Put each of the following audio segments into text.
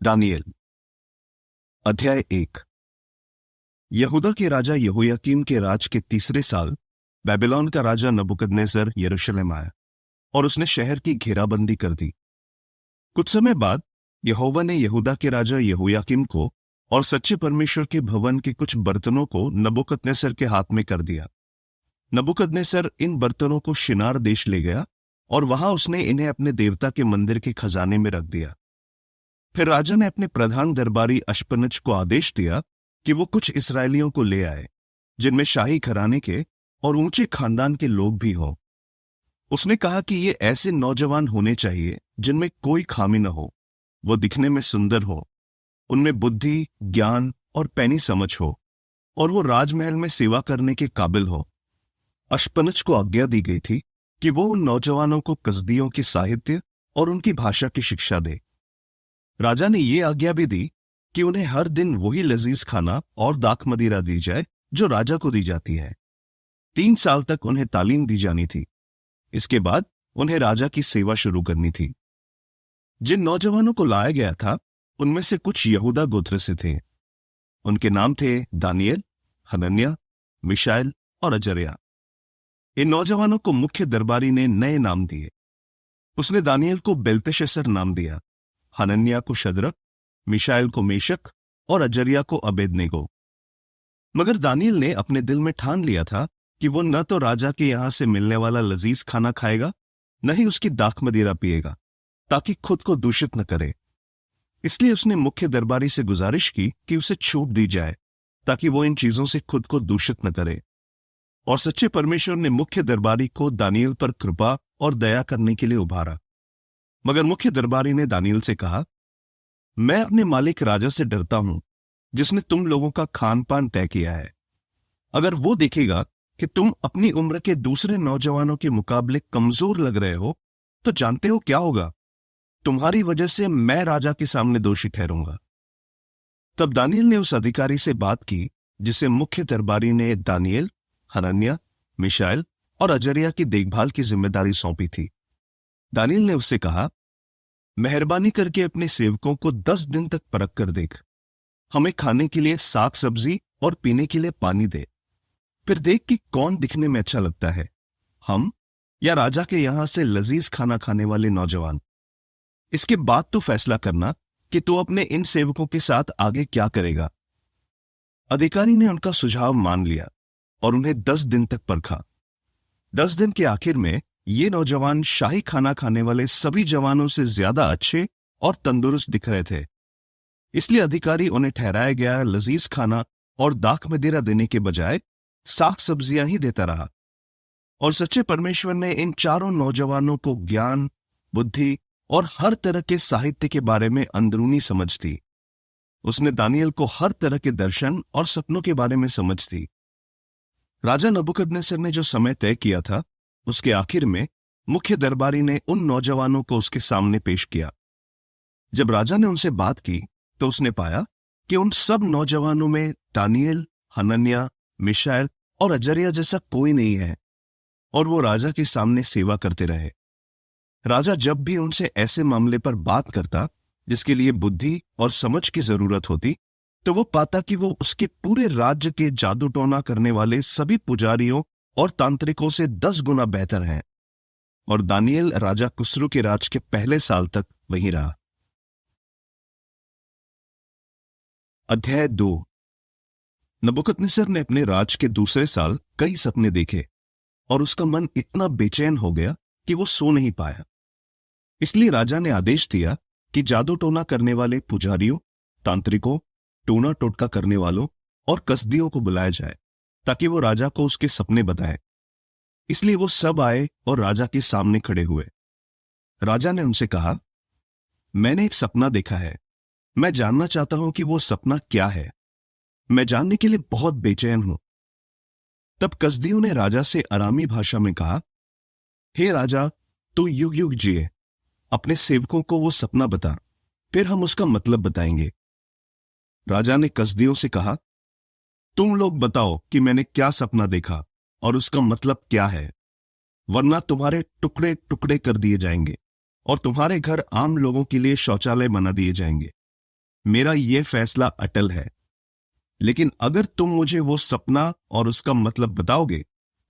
Daniel अध्याय 1। यहूदा के राजा यहोयाकीम के राज के तीसरे साल बेबीलोन का राजा नबूकदनेस्सर यरूशलेम आया और उसने शहर की घेराबंदी कर दी। कुछ समय बाद यहोवा ने यहूदा के राजा यहोयाकीम को और सच्चे परमेश्वर के भवन के कुछ बर्तनों को नबूकदनेस्सर के हाथ में कर दिया। नबूकदनेस्सर इन बर्तनों को शिनार देश ले गया और वहां उसने इन्हें अपने देवता के मंदिर के खजाने में रख दिया। फिर राजा ने अपने प्रधान दरबारी अश्पनज को आदेश दिया कि वो कुछ इसराइलियों को ले आए जिनमें शाही घराने के और ऊंचे खानदान के लोग भी हों। उसने कहा कि ये ऐसे नौजवान होने चाहिए जिनमें कोई खामी न हो, वो दिखने में सुंदर हो, उनमें बुद्धि, ज्ञान और पैनी समझ हो और वो राजमहल में सेवा करने के काबिल हो। अश्पनज को आज्ञा दी गई थी कि वो उन नौजवानों को कसदियों के साहित्य और उनकी भाषा की शिक्षा दे। राजा ने ये आज्ञा भी दी कि उन्हें हर दिन वही लजीज खाना और दाख मदिरा दी जाए जो राजा को दी जाती है। 3 साल तक उन्हें तालीम दी जानी थी। इसके बाद उन्हें राजा की सेवा शुरू करनी थी। जिन नौजवानों को लाया गया था उनमें से कुछ यहूदा गोत्र से थे। उनके नाम थे दानिएल, हनन्याह, मिशाएल और अजर्याह। इन नौजवानों को मुख्य दरबारी ने नए नाम दिए। उसने दानिएल को बेलतेशस्सर नाम दिया, हनन्याह को शद्रक, मिशाएल को मेशक और अजर्याह को अबेदनेगो। मगर दानिएल ने अपने दिल में ठान लिया था कि वो न तो राजा के यहां से मिलने वाला लजीज खाना खाएगा, न ही उसकी दाख मदिरा पिएगा, ताकि खुद को दूषित न करे। इसलिए उसने मुख्य दरबारी से गुजारिश की कि उसे छूट दी जाए ताकि वो इन चीजों से खुद को दूषित न करे। और सच्चे परमेश्वर ने मुख्य दरबारी को दानिएल पर कृपा और दया करने के लिए उभारा। मगर मुख्य दरबारी ने दानिएल से कहा, मैं अपने मालिक राजा से डरता हूं जिसने तुम लोगों का खान पान तय किया है। अगर वो देखेगा कि तुम अपनी उम्र के दूसरे नौजवानों के मुकाबले कमजोर लग रहे हो तो जानते हो क्या होगा? तुम्हारी वजह से मैं राजा के सामने दोषी ठहरूंगा। तब दानिएल ने उस अधिकारी से बात की जिसे मुख्य दरबारी ने दानिएल, हनन्याह, मिशाएल और अजर्याह की देखभाल की जिम्मेदारी सौंपी थी। दानिएल ने उससे कहा, मेहरबानी करके अपने सेवकों को 10 दिन तक परख कर देख। हमें खाने के लिए साग सब्जी और पीने के लिए पानी दे। फिर देख कि कौन दिखने में अच्छा लगता है, हम या राजा के यहां से लजीज खाना खाने वाले नौजवान। इसके बाद तो फैसला करना कि तू अपने इन सेवकों के साथ आगे क्या करेगा। अधिकारी ने उनका सुझाव मान लिया और उन्हें 10 दिन तक परखा। 10 दिन के आखिर में ये नौजवान शाही खाना खाने वाले सभी जवानों से ज्यादा अच्छे और तंदुरुस्त दिख रहे थे। इसलिए अधिकारी उन्हें ठहराया गया लजीज खाना और दाख मदिरा देने के बजाय साग सब्जियां ही देता रहा। और सच्चे परमेश्वर ने इन चारों नौजवानों को ज्ञान, बुद्धि और हर तरह के साहित्य के बारे में अंदरूनी समझ दी। उसने दानिएल को हर तरह के दर्शन और सपनों के बारे में समझ दी। राजा नबूकदनेस्सर ने जो समय तय किया था उसके आखिर में मुख्य दरबारी ने उन नौजवानों को उसके सामने पेश किया। जब राजा ने उनसे बात की तो उसने पाया कि उन सब नौजवानों में दानिएल, हनन्याह, मिशाएल और अजर्याह जैसा कोई नहीं है और वो राजा के सामने सेवा करते रहे। राजा जब भी उनसे ऐसे मामले पर बात करता जिसके लिए बुद्धि और समझ की जरूरत होती तो वो पाता कि वो उसके पूरे राज्य के जादू टोना करने वाले सभी पुजारियों और तांत्रिकों से 10 गुना बेहतर हैं। और दानिएल राजा कुस्रू के राज के पहले साल तक वहीं रहा। अध्याय 2। नबूकदनेस्सर ने अपने राज के दूसरे साल कई सपने देखे और उसका मन इतना बेचैन हो गया कि वो सो नहीं पाया। इसलिए राजा ने आदेश दिया कि जादू टोना करने वाले पुजारियों, तांत्रिकों, टोना टोटका करने वालों और कसदियों को बुलाया जाए ताकि वो राजा को उसके सपने बताएं। इसलिए वो सब आए और राजा के सामने खड़े हुए। राजा ने उनसे कहा, मैंने एक सपना देखा है। मैं जानना चाहता हूं कि वो सपना क्या है। मैं जानने के लिए बहुत बेचैन हूं। तब कसदियों ने राजा से अरामी भाषा में कहा, हे राजा, तू युग युग जिए। अपने सेवकों को वो सपना बता, फिर हम उसका मतलब बताएंगे। राजा ने कसदियों से कहा, तुम लोग बताओ कि मैंने क्या सपना देखा और उसका मतलब क्या है, वरना तुम्हारे टुकड़े टुकड़े कर दिए जाएंगे और तुम्हारे घर आम लोगों के लिए शौचालय बना दिए जाएंगे। मेरा यह फैसला अटल है, लेकिन अगर तुम मुझे वो सपना और उसका मतलब बताओगे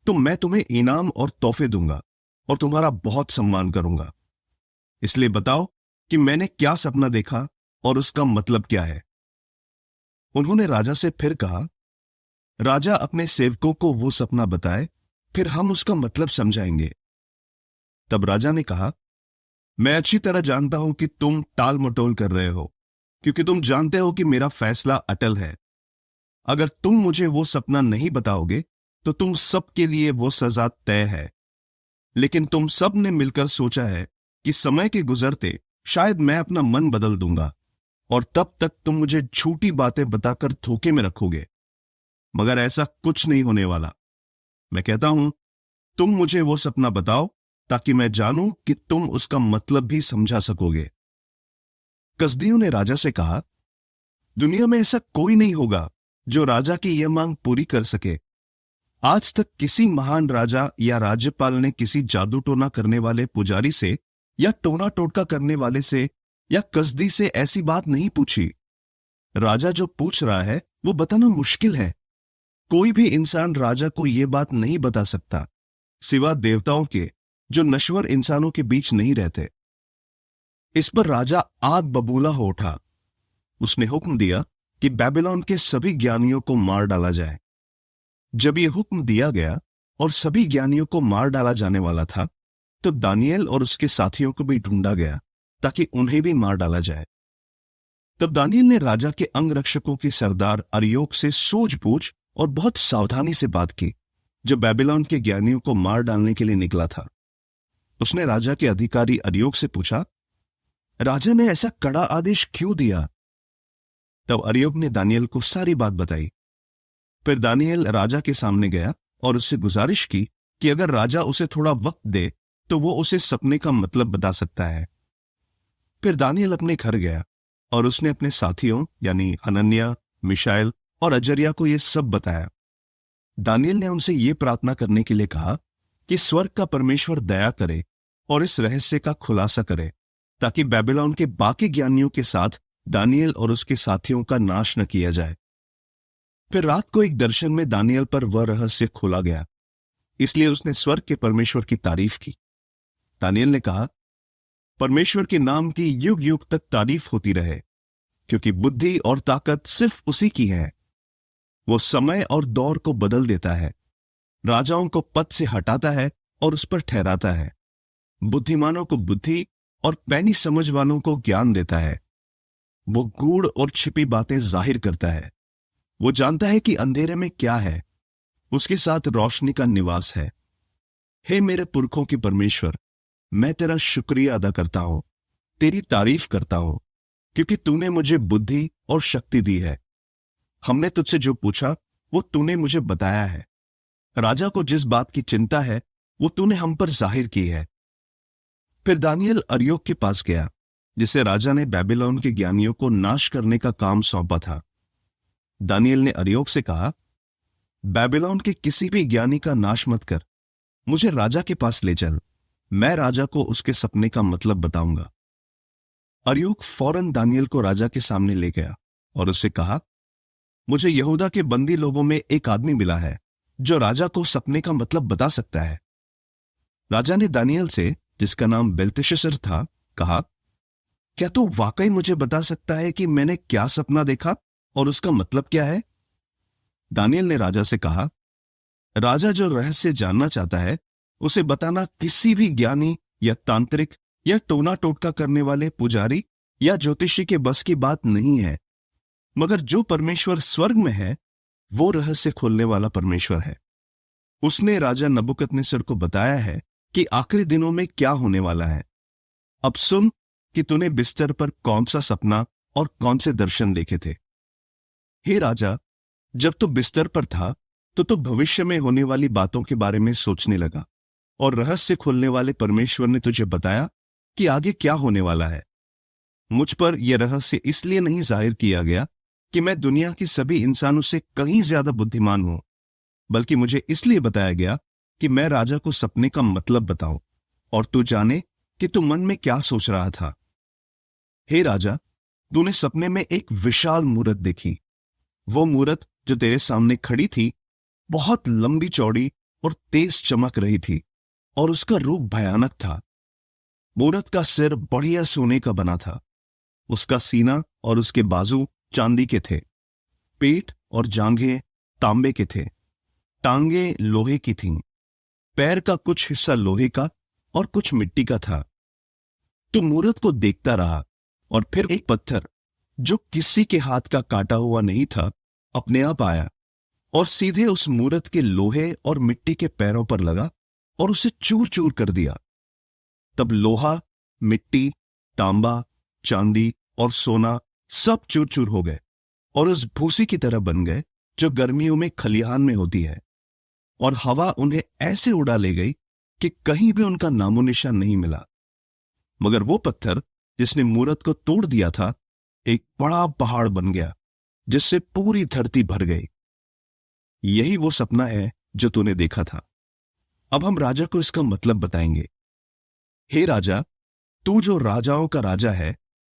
तो मैं तुम्हें इनाम और तोहफे दूंगा और तुम्हारा बहुत सम्मान करूंगा। इसलिए बताओ कि मैंने क्या सपना देखा और उसका मतलब क्या है। उन्होंने राजा से फिर कहा, राजा अपने सेवकों को वो सपना बताए, फिर हम उसका मतलब समझाएंगे। तब राजा ने कहा, मैं अच्छी तरह जानता हूं कि तुम टाल मटोल कर रहे हो, क्योंकि तुम जानते हो कि मेरा फैसला अटल है। अगर तुम मुझे वो सपना नहीं बताओगे तो तुम सब के लिए वो सजा तय है। लेकिन तुम सब ने मिलकर सोचा है कि समय के गुजरते शायद मैं अपना मन बदल दूंगा और तब तक तुम मुझे झूठी बातें बताकर धोखे में रखोगे, मगर ऐसा कुछ नहीं होने वाला। मैं कहता हूं, तुम मुझे वो सपना बताओ ताकि मैं जानूं कि तुम उसका मतलब भी समझा सकोगे। कसदियों ने राजा से कहा, दुनिया में ऐसा कोई नहीं होगा जो राजा की यह मांग पूरी कर सके। आज तक किसी महान राजा या राज्यपाल ने किसी जादू टोना करने वाले पुजारी से या टोना टोटका करने वाले से या कसदी से ऐसी बात नहीं पूछी। राजा जो पूछ रहा है वो बताना मुश्किल है। कोई भी इंसान राजा को यह बात नहीं बता सकता, सिवा देवताओं के, जो नश्वर इंसानों के बीच नहीं रहते। इस पर राजा आग बबूला हो उठा। उसने हुक्म दिया कि बेबीलोन के सभी ज्ञानियों को मार डाला जाए। जब यह हुक्म दिया गया और सभी ज्ञानियों को मार डाला जाने वाला था, तो दानियल और उसके साथियों को भी ढूंढा गया ताकि उन्हें भी मार डाला जाए। तब दानियल ने राजा के अंगरक्षकों के सरदार अर्योक से सूझबूझ और बहुत सावधानी से बात की, जो बेबीलोन के ज्ञानियों को मार डालने के लिए निकला था। उसने राजा के अधिकारी अर्योक से पूछा, राजा ने ऐसा कड़ा आदेश क्यों दिया? तब अर्योक ने दानियल को सारी बात बताई। फिर दानियल राजा के सामने गया और उससे गुजारिश की कि अगर राजा उसे थोड़ा वक्त दे तो वो उसे सपने का मतलब बता सकता है। फिर दानियल अपने घर गया और उसने अपने साथियों यानी हनन्याह, मिशाएल और अजर्या को यह सब बताया। दानियल ने उनसे यह प्रार्थना करने के लिए कहा कि स्वर्ग का परमेश्वर दया करे और इस रहस्य का खुलासा करे, ताकि बेबीलोन के बाकी ज्ञानियों के साथ दानियल और उसके साथियों का नाश न किया जाए। फिर रात को एक दर्शन में दानियल पर वह रहस्य खोला गया, इसलिए उसने स्वर्ग के परमेश्वर की तारीफ की। दानियल ने कहा, परमेश्वर के नाम की युग युग तक तारीफ होती रहे, क्योंकि बुद्धि और ताकत सिर्फ उसी की है। वो समय और दौर को बदल देता है, राजाओं को पद से हटाता है और उस पर ठहराता है, बुद्धिमानों को बुद्धि और पैनी समझ वालों को ज्ञान देता है। वो गूढ़ और छिपी बातें जाहिर करता है। वो जानता है कि अंधेरे में क्या है, उसके साथ रोशनी का निवास है। हे मेरे पुरखों के परमेश्वर, मैं तेरा शुक्रिया अदा करता हूं, तेरी तारीफ करता हूं, क्योंकि तूने मुझे बुद्धि और शक्ति दी है। हमने तुझसे जो पूछा वो तूने मुझे बताया है। राजा को जिस बात की चिंता है वो तूने हम पर जाहिर की है। फिर दानियल अर्योक के पास गया, जिसे राजा ने बेबीलोन के ज्ञानियों को नाश करने का काम सौंपा था। दानियल ने अर्योक से कहा, बेबीलोन के किसी भी ज्ञानी का नाश मत कर, मुझे राजा के पास ले चल, मैं राजा को उसके सपने का मतलब बताऊंगा। अर्योक फौरन दानियल को राजा के सामने ले गया और उससे कहा, मुझे यहूदा के बंदी लोगों में एक आदमी मिला है जो राजा को सपने का मतलब बता सकता है। राजा ने दानियल से, जिसका नाम बेल्तेशस्सर था, कहा, क्या तू वाकई मुझे बता सकता है कि मैंने क्या सपना देखा और उसका मतलब क्या है? दानियल ने राजा से कहा, राजा जो रहस्य जानना चाहता है उसे बताना किसी भी ज्ञानी या तांत्रिक या टोना टोटका करने वाले पुजारी या ज्योतिषी के बस की बात नहीं है, मगर जो परमेश्वर स्वर्ग में है वो रहस्य खोलने वाला परमेश्वर है। उसने राजा नबूकदनेस्सर को बताया है कि आखिरी दिनों में क्या होने वाला है। अब सुन कि तूने बिस्तर पर कौन सा सपना और कौन से दर्शन देखे थे। हे राजा, जब तू बिस्तर पर था तो तू भविष्य में होने वाली बातों के बारे में सोचने लगा और रहस्य खोलने वाले परमेश्वर ने तुझे बताया कि आगे क्या होने वाला है। मुझ पर यह रहस्य इसलिए नहीं जाहिर किया गया कि मैं दुनिया के सभी इंसानों से कहीं ज्यादा बुद्धिमान हूं, बल्कि मुझे इसलिए बताया गया कि मैं राजा को सपने का मतलब बताऊं और तू जाने कि तू मन में क्या सोच रहा था। हे राजा, तूने सपने में एक विशाल मूरत देखी। वो मूरत जो तेरे सामने खड़ी थी बहुत लंबी चौड़ी और तेज चमक रही थी और उसका रूप भयानक था। मूरत का सिर बढ़िया सोने का बना था। उसका सीना और उसके बाजू चांदी के थे। पेट और जांघें तांबे के थे। टांगे लोहे की थीं। पैर का कुछ हिस्सा लोहे का और कुछ मिट्टी का था। तो मूरत को देखता रहा और फिर एक पत्थर जो किसी के हाथ का काटा हुआ नहीं था अपने आप आया और सीधे उस मूरत के लोहे और मिट्टी के पैरों पर लगा और उसे चूर चूर कर दिया। तब लोहा, मिट्टी, तांबा, चांदी और सोना सब चूर चूर हो गए और उस भूसी की तरह बन गए जो गर्मियों में खलिहान में होती है, और हवा उन्हें ऐसे उड़ा ले गई कि कहीं भी उनका नामो निशान नहीं मिला। मगर वो पत्थर जिसने मूरत को तोड़ दिया था एक बड़ा पहाड़ बन गया जिससे पूरी धरती भर गई। यही वो सपना है जो तूने देखा था। अब हम राजा को इसका मतलब बताएंगे। हे राजा, तू जो राजाओं का राजा है,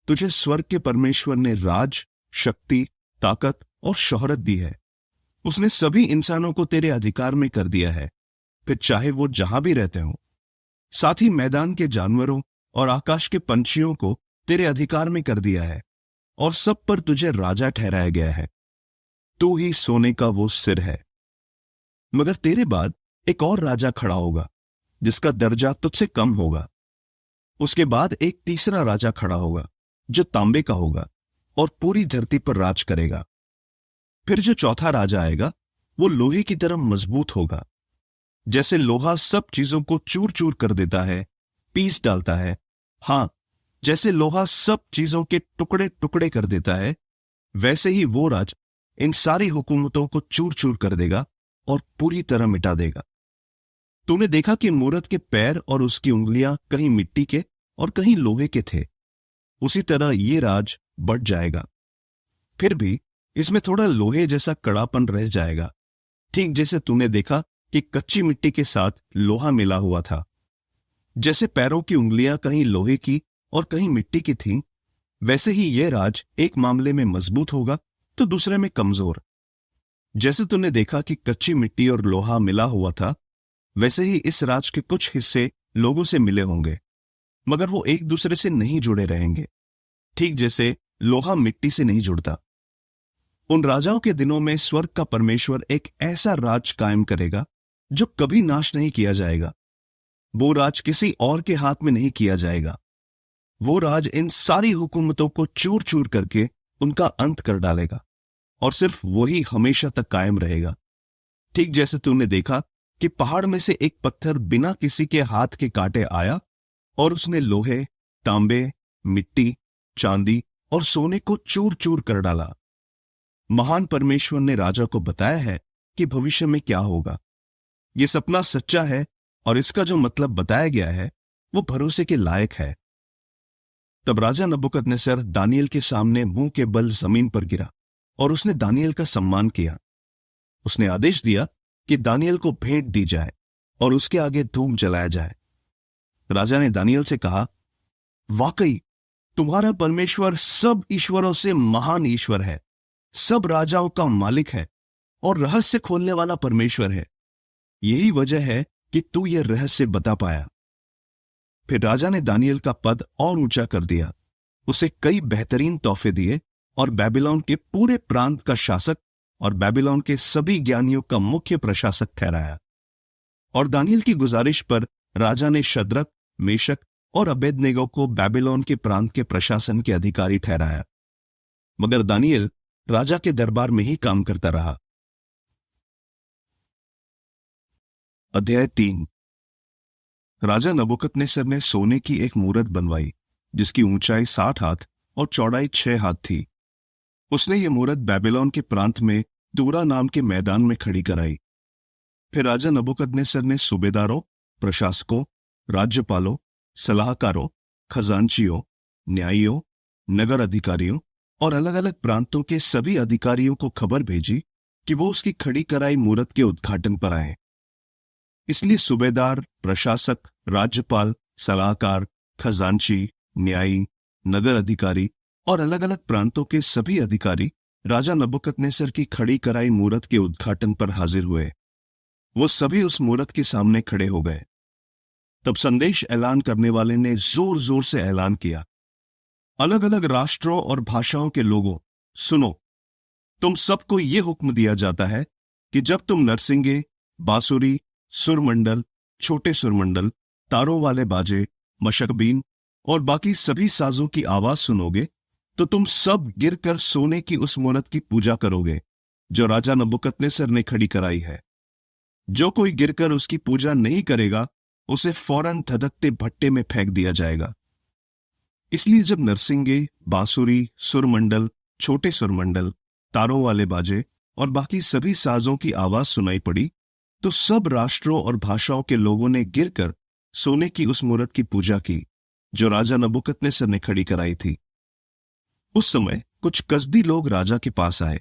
तुझे स्वर्ग के परमेश्वर ने राज, शक्ति, ताकत और शोहरत दी है। उसने सभी इंसानों को तेरे अधिकार में कर दिया है, फिर चाहे वो जहां भी रहते हो। साथ ही मैदान के जानवरों और आकाश के पंछियों को तेरे अधिकार में कर दिया है और सब पर तुझे राजा ठहराया गया है। तू ही सोने का वो सिर है। मगर तेरे बाद एक और राजा खड़ा होगा जिसका दर्जा तुझसे कम होगा। उसके बाद एक तीसरा राजा खड़ा होगा जो तांबे का होगा और पूरी धरती पर राज करेगा। फिर जो चौथा राजा आएगा वो लोहे की तरह मजबूत होगा। जैसे लोहा सब चीजों को चूर चूर कर देता है, पीस डालता है, हां, जैसे लोहा सब चीजों के टुकड़े टुकड़े कर देता है, वैसे ही वो राज इन सारी हुकूमतों को चूर चूर कर देगा और पूरी तरह मिटा देगा। तूने देखा कि मूरत के पैर और उसकी उंगलियां कहीं मिट्टी के और कहीं लोहे के थे। उसी तरह ये राज बढ़ जाएगा। फिर भी इसमें थोड़ा लोहे जैसा कड़ापन रह जाएगा, ठीक जैसे तूने देखा कि कच्ची मिट्टी के साथ लोहा मिला हुआ था। जैसे पैरों की उंगलियां कहीं लोहे की और कहीं मिट्टी की थीं, वैसे ही यह राज एक मामले में मजबूत होगा तो दूसरे में कमजोर। जैसे तूने देखा कि कच्ची मिट्टी और लोहा मिला हुआ था, वैसे ही इस राज के कुछ हिस्से लोगों से मिले होंगे, मगर वो एक दूसरे से नहीं जुड़े रहेंगे, ठीक जैसे लोहा मिट्टी से नहीं जुड़ता। उन राजाओं के दिनों में स्वर्ग का परमेश्वर एक ऐसा राज कायम करेगा जो कभी नाश नहीं किया जाएगा। वो राज किसी और के हाथ में नहीं किया जाएगा। वो राज इन सारी हुकूमतों को चूर चूर करके उनका अंत कर डालेगा और सिर्फ वही हमेशा तक कायम रहेगा। ठीक जैसे तूने देखा कि पहाड़ में से एक पत्थर बिना किसी के हाथ के काटे आया और उसने लोहे, तांबे, मिट्टी, चांदी और सोने को चूर चूर कर डाला। महान परमेश्वर ने राजा को बताया है कि भविष्य में क्या होगा। यह सपना सच्चा है और इसका जो मतलब बताया गया है वो भरोसे के लायक है। तब राजा नबूकदनेस्सर दानियल के सामने मुंह के बल जमीन पर गिरा और उसने दानियल का सम्मान किया। उसने आदेश दिया कि दानियल को भेंट दी जाए और उसके आगे धूप जलाया जाए। राजा ने दानियल से कहा, वाकई तुम्हारा परमेश्वर सब ईश्वरों से महान ईश्वर है, सब राजाओं का मालिक है और रहस्य खोलने वाला परमेश्वर है। यही वजह है कि तू यह रहस्य बता पाया। फिर राजा ने दानियल का पद और ऊंचा कर दिया, उसे कई बेहतरीन तोहफे दिए और बेबीलोन के पूरे प्रांत का शासक और बेबीलोन के सभी ज्ञानियों का मुख्य प्रशासक ठहराया। और दानियल की गुजारिश पर राजा ने शद्रक, मेशक और अबेदनेगो को बेबीलोन के प्रांत के प्रशासन के अधिकारी ठहराया। मगर दानियल राजा के दरबार में ही काम करता रहा। अध्याय 3। राजा नबूकदनेस्सर ने सोने की एक मूरत बनवाई जिसकी ऊंचाई 60 हाथ और चौड़ाई 6 हाथ थी। उसने ये मूरत बेबीलोन के प्रांत में दूरा नाम के मैदान में खड़ी कराई। फिर राजा नबूकदनेस्सर ने सूबेदारों, प्रशासकों, राज्यपालों, सलाहकारों, खजांचियों, न्यायियों, नगर अधिकारियों और अलग अलग प्रांतों के सभी अधिकारियों को खबर भेजी कि वो उसकी खड़ी कराई मूरत के उद्घाटन पर आए। इसलिए सूबेदार, प्रशासक, राज्यपाल, सलाहकार, खजांची, न्यायी, नगर अधिकारी और अलग अलग प्रांतों के सभी अधिकारी राजा नबूकदनेस्सर की खड़ी कराई मूरत के उद्घाटन पर हाजिर हुए। वो सभी उस मूरत के सामने खड़े हो गए। तब संदेश ऐलान करने वाले ने जोर जोर से ऐलान किया, अलग अलग राष्ट्रों और भाषाओं के लोगों, सुनो, तुम सबको यह हुक्म दिया जाता है कि जब तुम नरसिंगे, बांसुरी, सुरमंडल, छोटे सुरमंडल, तारों वाले बाजे, मशकबीन और बाकी सभी साजों की आवाज सुनोगे तो तुम सब गिरकर सोने की उस मूरत की पूजा करोगे जो राजा नबूकदनेस्सर ने खड़ी कराई है। जो कोई गिरकर उसकी पूजा नहीं करेगा उसे फौरन धधकते भट्टे में फेंक दिया जाएगा। इसलिए जब नरसिंगे, बांसुरी, सुरमंडल, छोटे सुरमंडल, तारों वाले बाजे और बाकी सभी साजों की आवाज सुनाई पड़ी तो सब राष्ट्रों और भाषाओं के लोगों ने गिरकर सोने की उस मूरत की पूजा की जो राजा नबूकदनेस्सर ने खड़ी कराई थी। उस समय कुछ कसदी लोग राजा के पास आए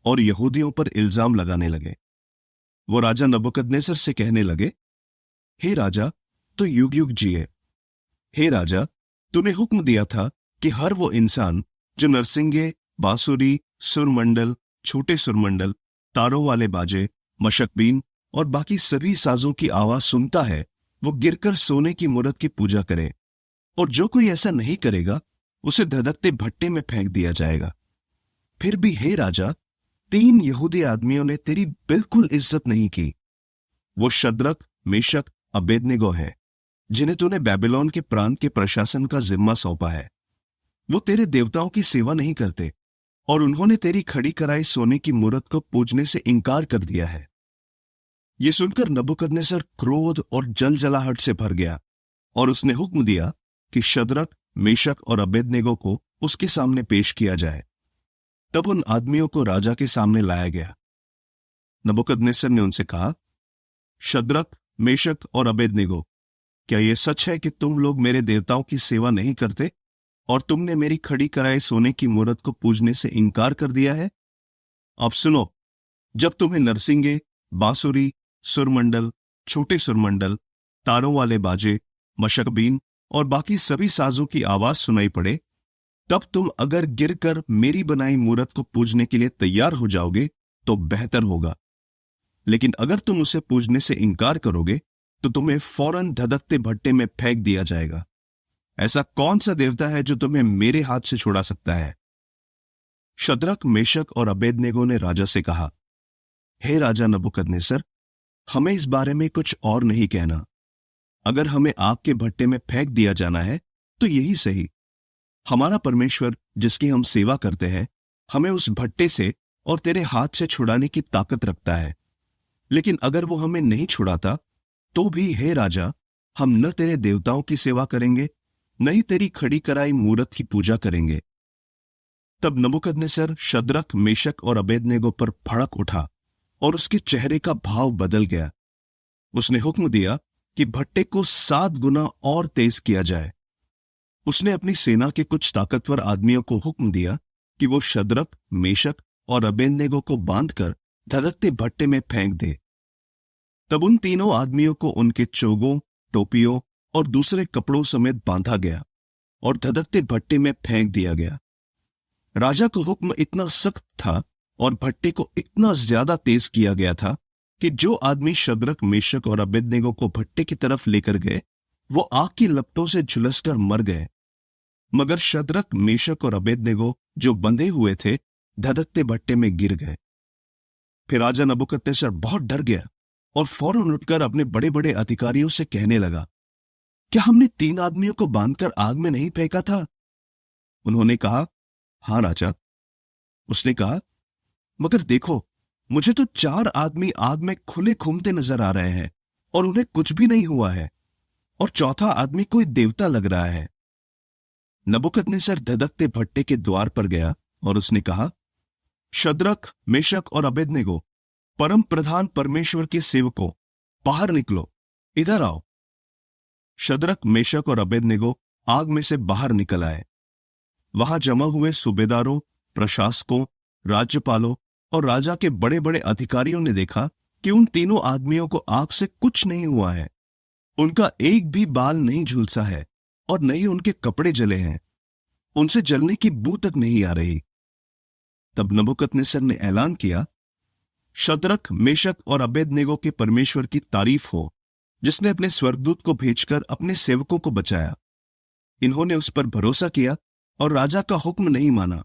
और यहूदियों पर इल्जाम लगाने लगे। वो राजा नबूकदनेस्सर से कहने लगे, हे राजा, तो युग युग जिए। हे राजा, तूने हुक्म दिया था कि हर वो इंसान जो नरसिंगे, बांसुरी, सुरमंडल, छोटे सुरमंडल, तारों वाले बाजे, मशकबीन और बाकी सभी साजों की आवाज सुनता है वो गिरकर सोने की मूरत की पूजा करे, और जो कोई ऐसा नहीं करेगा उसे धधकते भट्टे में फेंक दिया जाएगा। फिर भी हे राजा, 3 यहूदी आदमियों ने तेरी बिल्कुल इज्जत नहीं की। वो शद्रक, मेशक, अबेदनेगो है जिन्हें तूने बेबीलोन के प्रांत के प्रशासन का जिम्मा सौंपा है। वो तेरे देवताओं की सेवा नहीं करते और उन्होंने तेरी खड़ी कराई सोने की मूरत को पूजने से इंकार कर दिया है। यह सुनकर नबूकदनेस्सर क्रोध और जलजलाहट से भर गया और उसने हुक्म दिया कि शद्रक, मेशक और अबेदनेगो को उसके सामने पेश किया जाए। तब उन आदमियों को राजा के सामने लाया गया। नबूकदनेस्सर ने उनसे कहा, शद्रक, मेशक और अबेदनेगो, क्या यह सच है कि तुम लोग मेरे देवताओं की सेवा नहीं करते और तुमने मेरी खड़ी कराई सोने की मूरत को पूजने से इंकार कर दिया है? अब सुनो, जब तुम्हें नरसिंगे, बांसुरी, सुरमंडल, छोटे सुरमंडल, तारों वाले बाजे, मशकबीन और बाकी सभी साजों की आवाज सुनाई पड़े, तब तुम अगर गिरकर मेरी बनाई मूरत को पूजने के लिए तैयार हो जाओगे तो बेहतर होगा। लेकिन अगर तुम उसे पूजने से इंकार करोगे तो तुम्हें फौरन धधकते भट्टे में फेंक दिया जाएगा। ऐसा कौन सा देवता है जो तुम्हें मेरे हाथ से छुड़ा सकता है? शद्रक, मेशक और अबेदनेगो ने राजा से कहा, हे राजा नबूकदनेस्सर, हमें इस बारे में कुछ और नहीं कहना। अगर हमें आग के भट्टे में फेंक दिया जाना है तो यही सही। हमारा परमेश्वर जिसकी हम सेवा करते हैं हमें उस भट्टे से और तेरे हाथ से छुड़ाने की ताकत रखता है। लेकिन अगर वो हमें नहीं छुड़ाता तो भी हे राजा, हम न तेरे देवताओं की सेवा करेंगे न ही तेरी खड़ी कराई मूरत की पूजा करेंगे। तब नबूकदनेस्सर शद्रक, मेशक और अबेदनेगो पर भड़क उठा और उसके चेहरे का भाव बदल गया। उसने हुक्म दिया कि भट्टे को 7 गुना और तेज किया जाए। उसने अपनी सेना के कुछ ताकतवर आदमियों को हुक्म दिया कि वो शद्रक, मेशक और अबेदनेगो को बांधकर धधकते भट्टे में फेंक दे। तब उन तीनों आदमियों को उनके चोगों, टोपियों और दूसरे कपड़ों समेत बांधा गया और धधकते भट्टे में फेंक दिया गया। राजा का हुक्म इतना सख्त था और भट्टे को इतना ज्यादा तेज किया गया था कि जो आदमी शद्रक, मेशक और अबेदनेगो को भट्टे की तरफ लेकर गए वो आग की लपटों से झुलसकर मर गए। मगर शद्रक, मेशक और अबेदनेगो जो बंधे हुए थे धधकते भट्टे में गिर गए। फिर राजा नबूकदनेस्सर बहुत डर गया और फौरन उठकर अपने बड़े बड़े अधिकारियों से कहने लगा, क्या हमने 3 आदमियों को बांधकर आग में नहीं फेंका था? उन्होंने कहा, हां राजा। उसने कहा, मगर देखो, मुझे तो 4 आदमी आग में खुले घूमते नजर आ रहे हैं और उन्हें कुछ भी नहीं हुआ है, और चौथा आदमी कोई देवता लग रहा है। नबूकदनेस्सर धधकते भट्टे के द्वार पर गया और उसने कहा, शद्रक, मेशक और अबेदनेगो, परम प्रधान परमेश्वर के सेवकों, बाहर निकलो, इधर आओ। शद्रक, मेशक और अबेदनेगो आग में से बाहर निकल आए। वहां जमा हुए सूबेदारों, प्रशासकों, राज्यपालों और राजा के बड़े बड़े अधिकारियों ने देखा कि उन तीनों आदमियों को आग से कुछ नहीं हुआ है। उनका एक भी बाल नहीं झुलसा है और न ही उनके कपड़े जले हैं। उनसे जलने की बू तक नहीं आ रही। तब नबूकदनेस्सर ने ऐलान किया, शद्रक, मेशक और अबेदनेगो के परमेश्वर की तारीफ हो, जिसने अपने स्वर्गदूत को भेजकर अपने सेवकों को बचाया। इन्होंने उस पर भरोसा किया और राजा का हुक्म नहीं माना।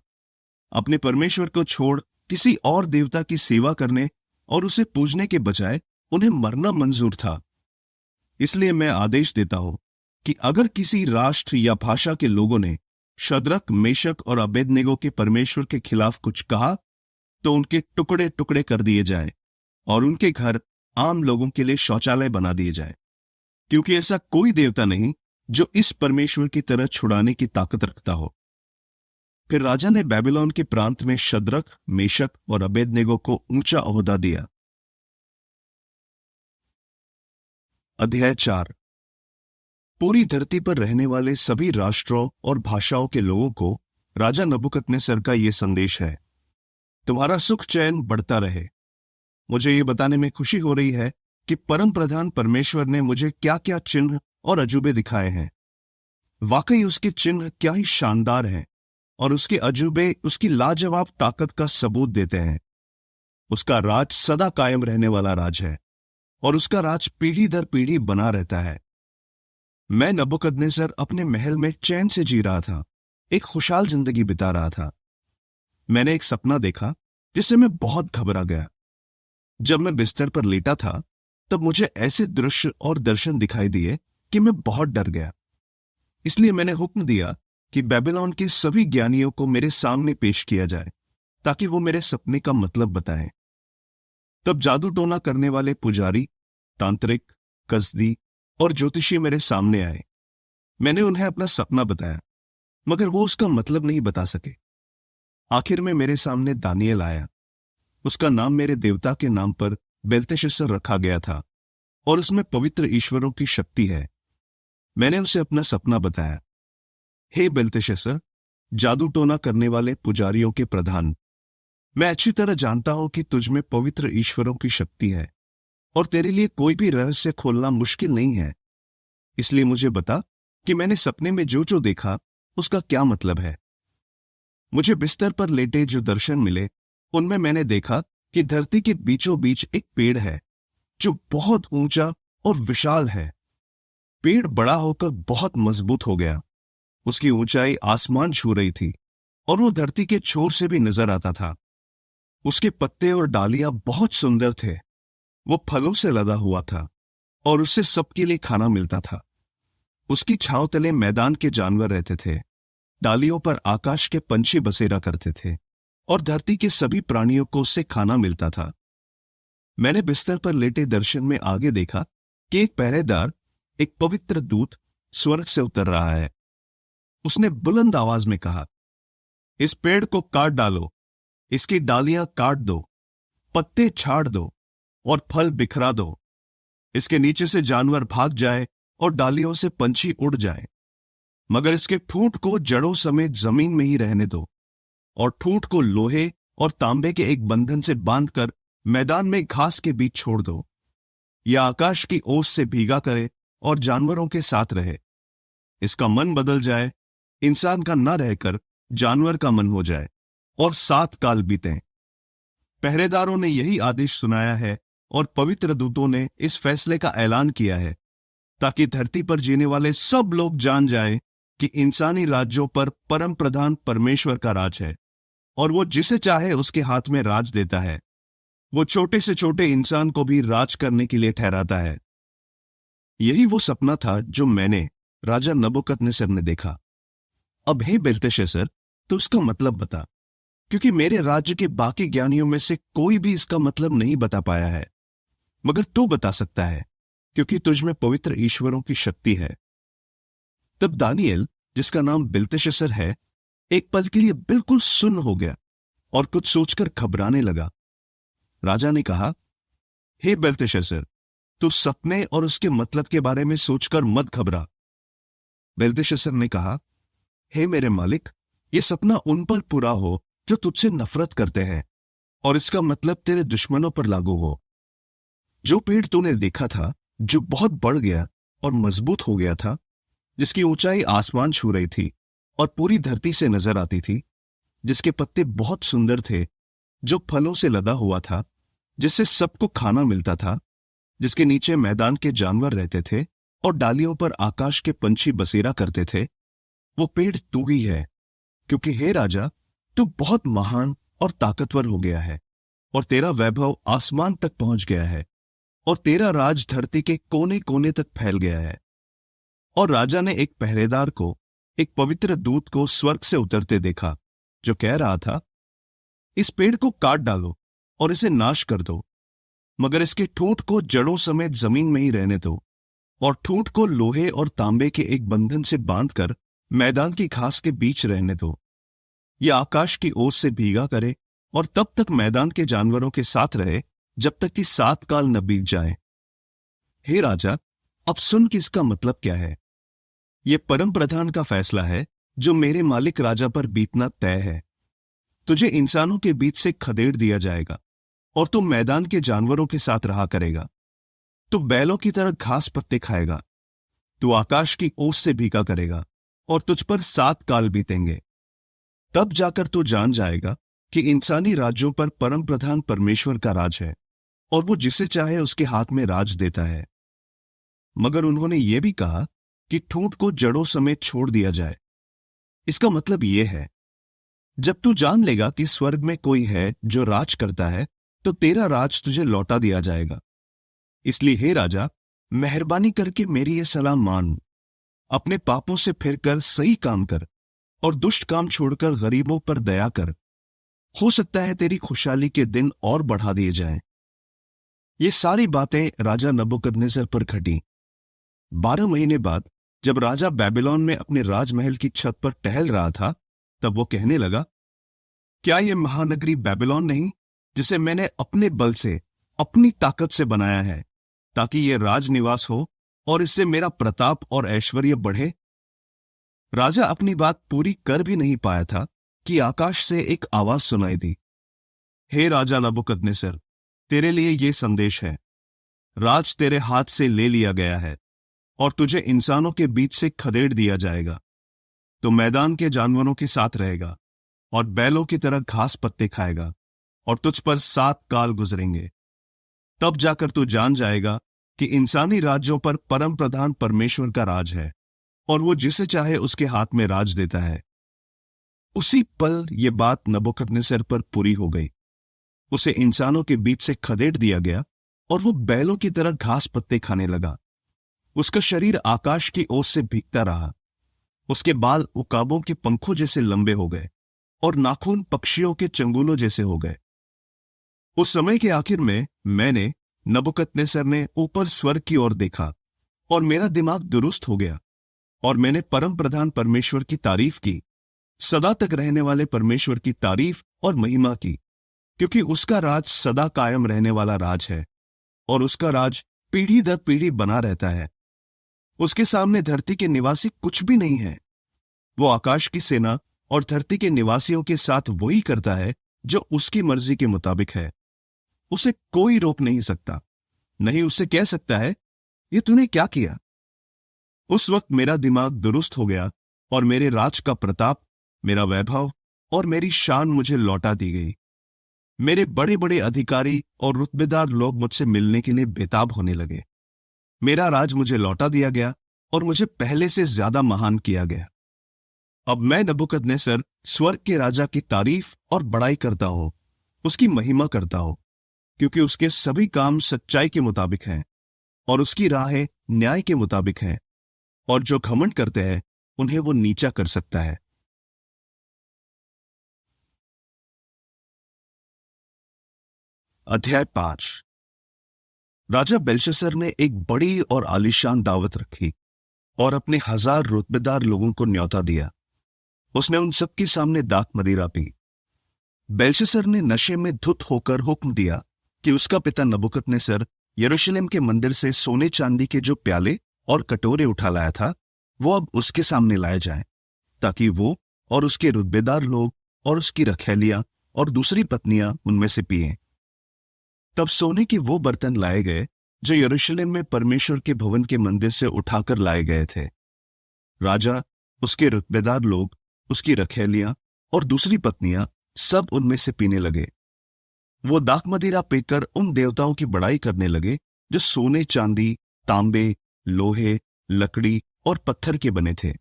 अपने परमेश्वर को छोड़ किसी और देवता की सेवा करने और उसे पूजने के बजाय उन्हें मरना मंजूर था। इसलिए मैं आदेश देता हूं कि अगर किसी राष्ट्र या भाषा के लोगों ने शद्रक, मेशक और अबेदनेगो के परमेश्वर के खिलाफ कुछ कहा, तो उनके टुकड़े टुकड़े कर दिए जाएं और उनके घर आम लोगों के लिए शौचालय बना दिए जाएं, क्योंकि ऐसा कोई देवता नहीं जो इस परमेश्वर की तरह छुड़ाने की ताकत रखता हो। फिर राजा ने बेबीलोन के प्रांत में शद्रक, मेशक और अबेदनेगो को ऊंचा ओहदा दिया। अध्याय 4। पूरी धरती पर रहने वाले सभी राष्ट्रों और भाषाओं के लोगों को राजा नबूकदनेस्सर का यह संदेश है, तुम्हारा सुख चैन बढ़ता रहे। मुझे ये बताने में खुशी हो रही है कि परम प्रधान परमेश्वर ने मुझे क्या क्या चिन्ह और अजूबे दिखाए हैं। वाकई उसके चिन्ह क्या ही शानदार हैं और उसके अजूबे उसकी लाजवाब ताकत का सबूत देते हैं। उसका राज सदा कायम रहने वाला राज है और उसका राज पीढ़ी दर पीढ़ी बना रहता है। मैं नबूकदनेस्सर अपने महल में चैन से जी रहा था, एक खुशहाल जिंदगी बिता रहा था। मैंने एक सपना देखा जिससे मैं बहुत घबरा गया। जब मैं बिस्तर पर लेटा था तब मुझे ऐसे दृश्य और दर्शन दिखाई दिए कि मैं बहुत डर गया। इसलिए मैंने हुक्म दिया कि बेबीलोन के सभी ज्ञानियों को मेरे सामने पेश किया जाए, ताकि वो मेरे सपने का मतलब बताएं। तब जादू टोना करने वाले पुजारी, तांत्रिक, कसदी और ज्योतिषी मेरे सामने आए। मैंने उन्हें अपना सपना बताया, मगर वो उसका मतलब नहीं बता सके। आखिर में मेरे सामने दानियेल आया। उसका नाम मेरे देवता के नाम पर बेल्तेशस्सर रखा गया था और उसमें पवित्र ईश्वरों की शक्ति है। मैंने उसे अपना सपना बताया। हे बेल्तेशस्सर, जादू टोना करने वाले पुजारियों के प्रधान, मैं अच्छी तरह जानता हूं कि तुझ में पवित्र ईश्वरों की शक्ति है और तेरे लिए कोई भी रहस्य खोलना मुश्किल नहीं है। इसलिए मुझे बता कि मैंने सपने में जो जो देखा उसका क्या मतलब है। मुझे बिस्तर पर लेटे जो दर्शन मिले उनमें मैंने देखा कि धरती के बीचों बीच एक पेड़ है जो बहुत ऊंचा और विशाल है। पेड़ बड़ा होकर बहुत मजबूत हो गया। उसकी ऊंचाई आसमान छू रही थी और वो धरती के छोर से भी नजर आता था। उसके पत्ते और डालियां बहुत सुंदर थे। वो फलों से लदा हुआ था और उससे सबके लिए खाना मिलता था। उसकी छांव तले मैदान के जानवर रहते थे। डालियों पर आकाश के पंछी बसेरा करते थे और धरती के सभी प्राणियों को उससे खाना मिलता था। मैंने बिस्तर पर लेटे दर्शन में आगे देखा कि एक पहरेदार, एक पवित्र दूत स्वर्ग से उतर रहा है। उसने बुलंद आवाज में कहा, इस पेड़ को काट डालो, इसकी डालियां काट दो, पत्ते छाड़ दो और फल बिखरा दो। इसके नीचे से जानवर भाग जाए और डालियों से पंछी उड़ जाए, मगर इसके ठूंठ को जड़ों समेत जमीन में ही रहने दो और ठूंठ को लोहे और तांबे के एक बंधन से बांधकर मैदान में घास के बीच छोड़ दो। यह आकाश की ओस से भीगा करे और जानवरों के साथ रहे। इसका मन बदल जाए, इंसान का न रहकर जानवर का मन हो जाए और 7 काल बीतें। पहरेदारों ने यही आदेश सुनाया है और पवित्र दूतों ने इस फैसले का ऐलान किया है, ताकि धरती पर जीने वाले सब लोग जान जाएं कि इंसानी राज्यों पर परम प्रधान परमेश्वर का राज है और वो जिसे चाहे उसके हाथ में राज देता है। वो छोटे से छोटे इंसान को भी राज करने के लिए ठहराता है। यही वो सपना था जो मैंने, राजा नबूकदनेस्सर ने देखा। अब हे बेल्तेशस्सर, तो इसका मतलब बता, क्योंकि मेरे राज्य के बाकी ज्ञानियों में से कोई भी इसका मतलब नहीं बता पाया है, मगर तू बता सकता है, क्योंकि तुझ में पवित्र ईश्वरों की शक्ति है। तब दानियेल, जिसका नाम बेल्तेशस्सर है, एक पल के लिए बिल्कुल सुन्न हो गया और कुछ सोचकर घबराने लगा। राजा ने कहा, हे बेल्तेशस्सर, तू सपने और उसके मतलब के बारे में सोचकर मत घबरा। बेल्तेशस्सर ने कहा, हे मेरे मालिक, यह सपना उन पर पूरा हो जो तुझसे नफरत करते हैं और इसका मतलब तेरे दुश्मनों पर लागू हो। जो पेड़ तूने देखा था, जो बहुत बढ़ गया और मजबूत हो गया था, जिसकी ऊंचाई आसमान छू रही थी, और पूरी धरती से नजर आती थी, जिसके पत्ते बहुत सुंदर थे, जो फलों से लदा हुआ था, जिससे सबको खाना मिलता था, जिसके नीचे मैदान के जानवर रहते थे और डालियों पर आकाश के पंछी बसेरा करते थे, वो पेड़ तू ही है, क्योंकि हे राजा, तू बहुत महान और ताकतवर हो गया है, और तेरा वैभव आसमान तक पहुंच गया है, और तेरा राज धरती के कोने कोने तक फैल गया है। और राजा ने एक पहरेदार को, एक पवित्र दूत को स्वर्ग से उतरते देखा, जो कह रहा था, इस पेड़ को काट डालो और इसे नाश कर दो, मगर इसके ठूंठ को जड़ों समेत जमीन में ही रहने दो, और ठूंठ को लोहे और तांबे के एक बंधन से बांधकर मैदान की घास के बीच रहने दो। यह आकाश की ओस से भीगा करे और तब तक मैदान के जानवरों के साथ रहे, जब तक कि 7 काल न बीत जाए। हे राजा, अब सुन कि इसका मतलब क्या है। यह परम प्रधान का फैसला है, जो मेरे मालिक राजा पर बीतना तय है। तुझे इंसानों के बीच से खदेड़ दिया जाएगा, और तू मैदान के जानवरों के साथ रहा करेगा। तू बैलों की तरह घास पत्ते खाएगा। तू आकाश की ओस से भीगा करेगा, और तुझ पर 7 काल बीतेंगे। तब जाकर तू जान जाएगा कि इंसानी राज्यों पर परम प्रधान परमेश्वर का राज है, और वो जिसे चाहे उसके हाथ में राज देता है। मगर उन्होंने ये भी कहा कि ठूंठ को जड़ों समेत छोड़ दिया जाए। इसका मतलब यह है, जब तू जान लेगा कि स्वर्ग में कोई है जो राज करता है, तो तेरा राज तुझे लौटा दिया जाएगा। इसलिए हे राजा, मेहरबानी करके मेरी यह सलाह मान। अपने पापों से फिरकर सही काम कर, और दुष्ट काम छोड़कर गरीबों पर दया कर। हो सकता है तेरी खुशहाली के दिन और बढ़ा दिए जाएं। ये सारी बातें राजा नबूकदनेस्सर पर घटी। 12 महीने बाद जब राजा बेबीलोन में अपने राजमहल की छत पर टहल रहा था, तब वो कहने लगा, क्या यह महानगरी बेबीलोन नहीं, जिसे मैंने अपने बल से, अपनी ताकत से बनाया है, ताकि यह राजनिवास हो और इससे मेरा प्रताप और ऐश्वर्य बढ़े। राजा अपनी बात पूरी कर भी नहीं पाया था कि आकाश से एक आवाज सुनाई दी, हे राजा नबूकदनेस्सर, तेरे लिए यह संदेश है, राज तेरे हाथ से ले लिया गया है, और तुझे इंसानों के बीच से खदेड़ दिया जाएगा। तो मैदान के जानवरों के साथ रहेगा, और बैलों की तरह घास पत्ते खाएगा, और तुझ पर 7 काल गुजरेंगे। तब जाकर तू जान जाएगा कि इंसानी राज्यों पर परम प्रधान परमेश्वर का राज है, और वो जिसे चाहे उसके हाथ में राज देता है। उसी पल ये बात नबूकदनेस्सर पर पूरी हो गई। उसे इंसानों के बीच से खदेड़ दिया गया, और वो बैलों की तरह घास पत्ते खाने लगा। उसका शरीर आकाश की ओस से भीगता रहा। उसके बाल उकाबों के पंखों जैसे लंबे हो गए, और नाखून पक्षियों के चंगुलों जैसे हो गए। उस समय के आखिर में मैंने, नबूकदनेस्सर ने, ऊपर स्वर्ग की ओर देखा, और मेरा दिमाग दुरुस्त हो गया, और मैंने परम प्रधान परमेश्वर की तारीफ की, सदा तक रहने वाले परमेश्वर की तारीफ और महिमा की, क्योंकि उसका राज सदा कायम रहने वाला राज है, और उसका राज पीढ़ी दर पीढ़ी बना रहता है। उसके सामने धरती के निवासी कुछ भी नहीं है। वो आकाश की सेना और धरती के निवासियों के साथ वही करता है जो उसकी मर्जी के मुताबिक है। उसे कोई रोक नहीं सकता, नहीं उससे कह सकता है, ये तूने क्या किया। उस वक्त मेरा दिमाग दुरुस्त हो गया, और मेरे राज का प्रताप, मेरा वैभव और मेरी शान मुझे लौटा दी गई। मेरे बड़े बड़े अधिकारी और रुतबेदार लोग मुझसे मिलने के लिए बेताब होने लगे। मेरा राज मुझे लौटा दिया गया, और मुझे पहले से ज्यादा महान किया गया। अब मैं नबूकदनेस्सर स्वर्ग के राजा की तारीफ और बड़ाई करता हूं, उसकी महिमा करता हूं, क्योंकि उसके सभी काम सच्चाई के मुताबिक हैं, और उसकी राहें न्याय के मुताबिक हैं, और जो घमंड करते हैं उन्हें वो नीचा कर सकता है। अध्याय 5। राजा बेलशस्सर ने एक बड़ी और आलीशान दावत रखी, और अपने 1000 रुतबेदार लोगों को न्योता दिया। उसने उन सबके सामने दाख मदिरा पी। बेलशस्सर ने नशे में धुत होकर हुक्म दिया कि उसका पिता नबूकदनेस्सर यरूशलेम के मंदिर से सोने चांदी के जो प्याले और कटोरे उठा लाया था, वो अब उसके सामने लाए जाएं, ताकि वो और उसके रुतबेदार लोग और उसकी रखैलियां और दूसरी पत्नियां उनमें से पिएं। तब सोने के वो बर्तन लाए गए जो यरूशलेम में परमेश्वर के भवन के मंदिर से उठाकर लाए गए थे। राजा, उसके रुतबेदार लोग उसकी रखैलियां और दूसरी पत्नियां सब उनमें से पीने लगे। वो दाख मदिरा पीकर उन देवताओं की बड़ाई करने लगे जो सोने, चांदी, तांबे, लोहे, लकड़ी और पत्थर के बने थे।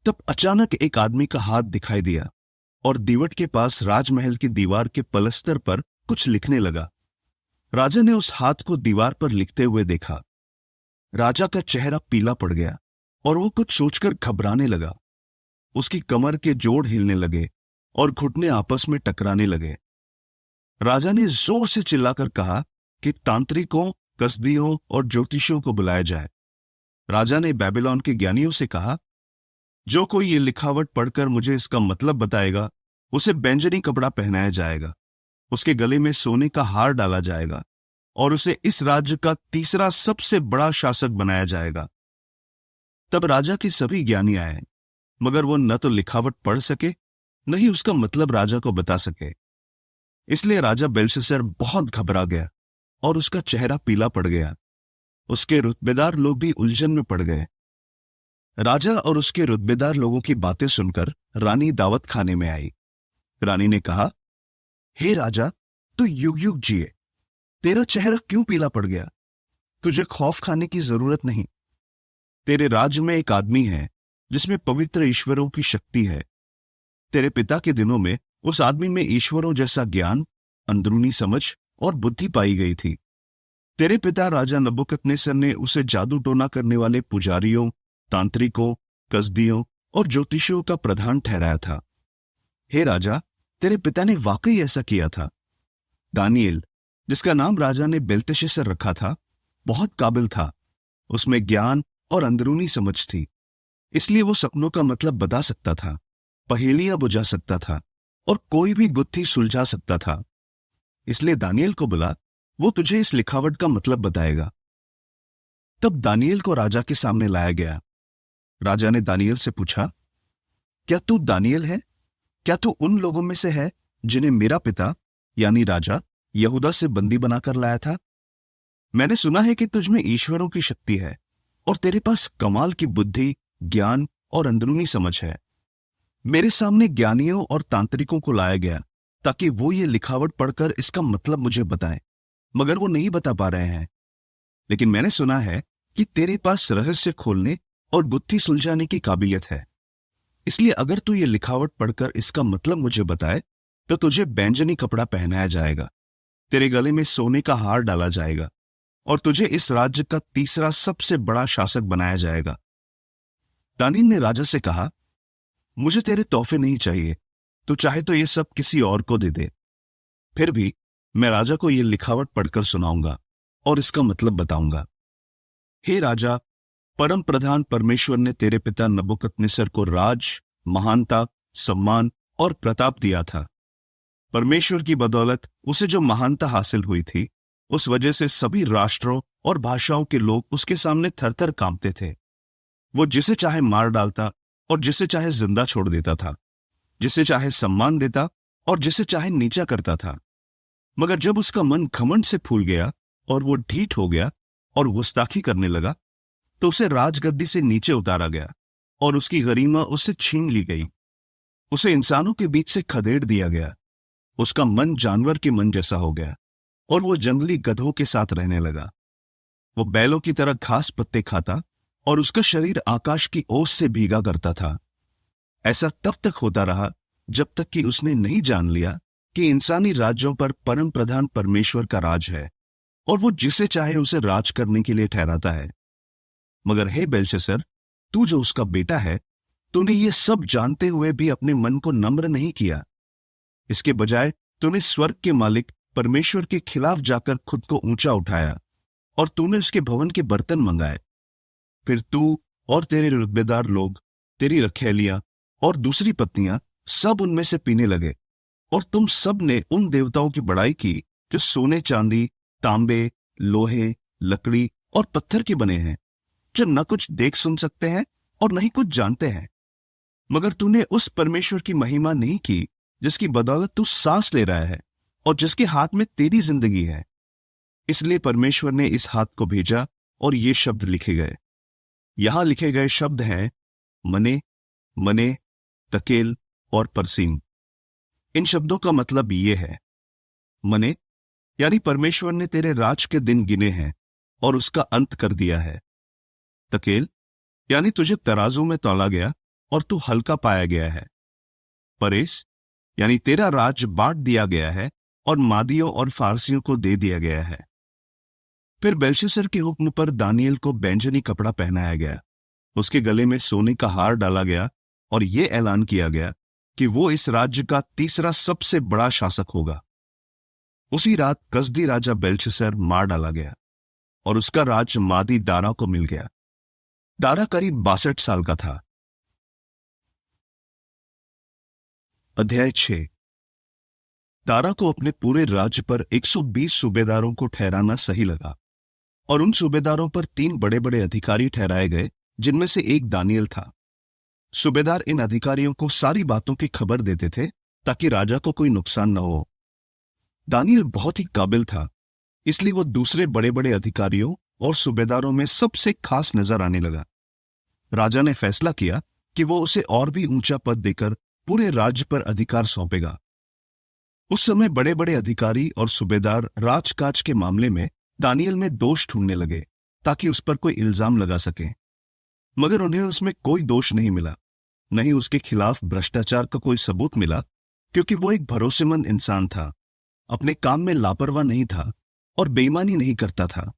तब अचानक एक आदमी का हाथ दिखाई दिया और दीवट के पास राजमहल की दीवार के पलस्तर पर कुछ लिखने लगा। राजा ने उस हाथ को दीवार पर लिखते हुए देखा। राजा का चेहरा पीला पड़ गया और वो कुछ सोचकर घबराने लगा। उसकी कमर के जोड़ हिलने लगे और घुटने आपस में टकराने लगे। राजा ने जोर से चिल्लाकर कहा कि तांत्रिकों, कसदियों और ज्योतिषियों को बुलाया जाए। राजा ने बेबीलोन के ज्ञानियों से कहा, जो कोई ये लिखावट पढ़कर मुझे इसका मतलब बताएगा, उसे बैंजनी कपड़ा पहनाया जाएगा, उसके गले में सोने का हार डाला जाएगा और उसे इस राज्य का तीसरा सबसे बड़ा शासक बनाया जाएगा। तब राजा के सभी ज्ञानी आए, मगर वो न तो लिखावट पढ़ सके, न ही उसका मतलब राजा को बता सके। इसलिए राजा बेल्शस्सर बहुत घबरा गया और उसका चेहरा पीला पड़ गया। उसके रुतबेदार लोग भी उलझन में पड़ गए। राजा और उसके रुतबेदार लोगों की बातें सुनकर रानी दावत खाने में आई। रानी ने कहा, हे राजा, तू युग युग जिए। तेरा चेहरा क्यों पीला पड़ गया? तुझे खौफ खाने की जरूरत नहीं। तेरे राज्य में एक आदमी है जिसमें पवित्र ईश्वरों की शक्ति है। तेरे पिता के दिनों में उस आदमी में ईश्वरों जैसा ज्ञान, अंदरूनी समझ और बुद्धि पाई गई थी। तेरे पिता राजा नबूकदनेस्सर ने उसे जादू टोना करने वाले पुजारियों, तांत्रिकों, कसदियों और ज्योतिषियों का प्रधान ठहराया था। हे राजा, तेरे पिता ने वाकई ऐसा किया था। दानिएल, जिसका नाम राजा ने बेल्तेशस्सर रखा था, बहुत काबिल था। उसमें ज्ञान और अंदरूनी समझ थी, इसलिए वो सपनों का मतलब बता सकता था, पहेलियां बुझा सकता था और कोई भी गुत्थी सुलझा सकता था। इसलिए दानिएल को बुला, वो तुझे इस लिखावट का मतलब बताएगा। तब दानिएल को राजा के सामने लाया गया। राजा ने दानिएल से पूछा, क्या तू दानिएल है? क्या तू उन लोगों में से है जिन्हें मेरा पिता यानी राजा यहूदा से बंदी बनाकर लाया था? मैंने सुना है कि तुझ में ईश्वरों की शक्ति है और तेरे पास कमाल की बुद्धि, ज्ञान और अंदरूनी समझ है। मेरे सामने ज्ञानियों और तांत्रिकों को लाया गया ताकि वो ये लिखावट पढ़कर इसका मतलब मुझे बताएं, मगर वो नहीं बता पा रहे हैं। लेकिन मैंने सुना है कि तेरे पास रहस्य खोलने और गुत्थी सुलझाने की काबिलियत है। इसलिए अगर तू ये लिखावट पढ़कर इसका मतलब मुझे बताए तो तुझे बैंजनी कपड़ा पहनाया जाएगा, तेरे गले में सोने का हार डाला जाएगा और तुझे इस राज्य का तीसरा सबसे बड़ा शासक बनाया जाएगा। दानिएल ने राजा से कहा, मुझे तेरे तोहफे नहीं चाहिए, तू चाहे तो ये सब किसी और को दे दे। फिर भी मैं राजा को ये लिखावट पढ़कर सुनाऊंगा और इसका मतलब बताऊंगा। हे राजा, परम प्रधान परमेश्वर ने तेरे पिता नबूकदनेस्सर को राज, महानता, सम्मान और प्रताप दिया था। परमेश्वर की बदौलत उसे जो महानता हासिल हुई थी, उस वजह से सभी राष्ट्रों और भाषाओं के लोग उसके सामने थरथर कांपते थे। वो जिसे चाहे मार डालता और जिसे चाहे जिंदा छोड़ देता था, जिसे चाहे सम्मान देता और जिसे चाहे नीचा करता था। मगर जब उसका मन घमंड से फूल गया और वो ढीठ हो गया और गुस्ताखी करने लगा, तो उसे राजगद्दी से नीचे उतारा गया और उसकी गरिमा उससे छीन ली गई। उसे इंसानों के बीच से खदेड़ दिया गया। उसका मन जानवर के मन जैसा हो गया और वो जंगली गधों के साथ रहने लगा। वो बैलों की तरह घास पत्ते खाता और उसका शरीर आकाश की ओस से भीगा करता था। ऐसा तब तक होता रहा जब तक कि उसने नहीं जान लिया कि इंसानी राज्यों पर परम प्रधान परमेश्वर का राज है और वो जिसे चाहे उसे राज करने के लिए ठहराता है। मगर हे बेल्शस्सर, तू जो उसका बेटा है, तूने ये सब जानते हुए भी अपने मन को नम्र नहीं किया। इसके बजाय तूने स्वर्ग के मालिक परमेश्वर के खिलाफ जाकर खुद को ऊंचा उठाया और तूने उसके भवन के बर्तन मंगाए। फिर तू और तेरे रुतबेदार लोग, तेरी रखैलियां और दूसरी पत्नियां सब उनमें से पीने लगे और तुम सब ने उन देवताओं की बड़ाई की जो सोने, चांदी, तांबे, लोहे, लकड़ी और पत्थर के बने हैं, जो न कुछ देख सुन सकते हैं और न ही कुछ जानते हैं। मगर तूने उस परमेश्वर की महिमा नहीं की जिसकी बदौलत तू सांस ले रहा है और जिसके हाथ में तेरी जिंदगी है। इसलिए परमेश्वर ने इस हाथ को भेजा और ये शब्द लिखे गए। यहां लिखे गए शब्द हैं, मने, मने, तकेल और परसीम। इन शब्दों का मतलब ये है, मने यानी परमेश्वर ने तेरे राज के दिन गिने हैं और उसका अंत कर दिया है। तकेल यानी तुझे तराजू में तौला गया और तू हल्का पाया गया है। परेस यानी तेरा राज बांट दिया गया है और मादियों और फारसियों को दे दिया गया है। फिर बेलशस्सर के हुक्म पर दानियल को बैंजनी कपड़ा पहनाया गया, उसके गले में सोने का हार डाला गया और यह ऐलान किया गया कि वो इस राज्य का तीसरा सबसे बड़ा शासक होगा। उसी रात कसदी राजा बेलशस्सर मार डाला गया और उसका राज मादी दारा को मिल गया। दारा करीब 62 साल का था। अध्याय 6। दारा को अपने पूरे राज्य पर 120 सूबेदारों को ठहराना सही लगा और उन सूबेदारों पर 3 बड़े बड़े अधिकारी ठहराए गए, जिनमें से एक दानियल था। सूबेदार इन अधिकारियों को सारी बातों की खबर देते थे ताकि राजा को कोई नुकसान न हो। दानियल बहुत ही काबिल था, इसलिए वो दूसरे बड़े बड़े अधिकारियों और सूबेदारों में सबसे खास नजर आने लगा। राजा ने फैसला किया कि वो उसे और भी ऊंचा पद देकर पूरे राज्य पर अधिकार सौंपेगा। उस समय बड़े बड़े अधिकारी और सूबेदार राजकाज के मामले में दानियल में दोष ढूंढने लगे ताकि उस पर कोई इल्जाम लगा सके, मगर उन्हें उसमें कोई दोष नहीं मिला। नहीं उसके खिलाफ भ्रष्टाचार का कोई सबूत मिला, क्योंकि वो एक भरोसेमंद इंसान था, अपने काम में लापरवाह नहीं था और बेईमानी नहीं करता था।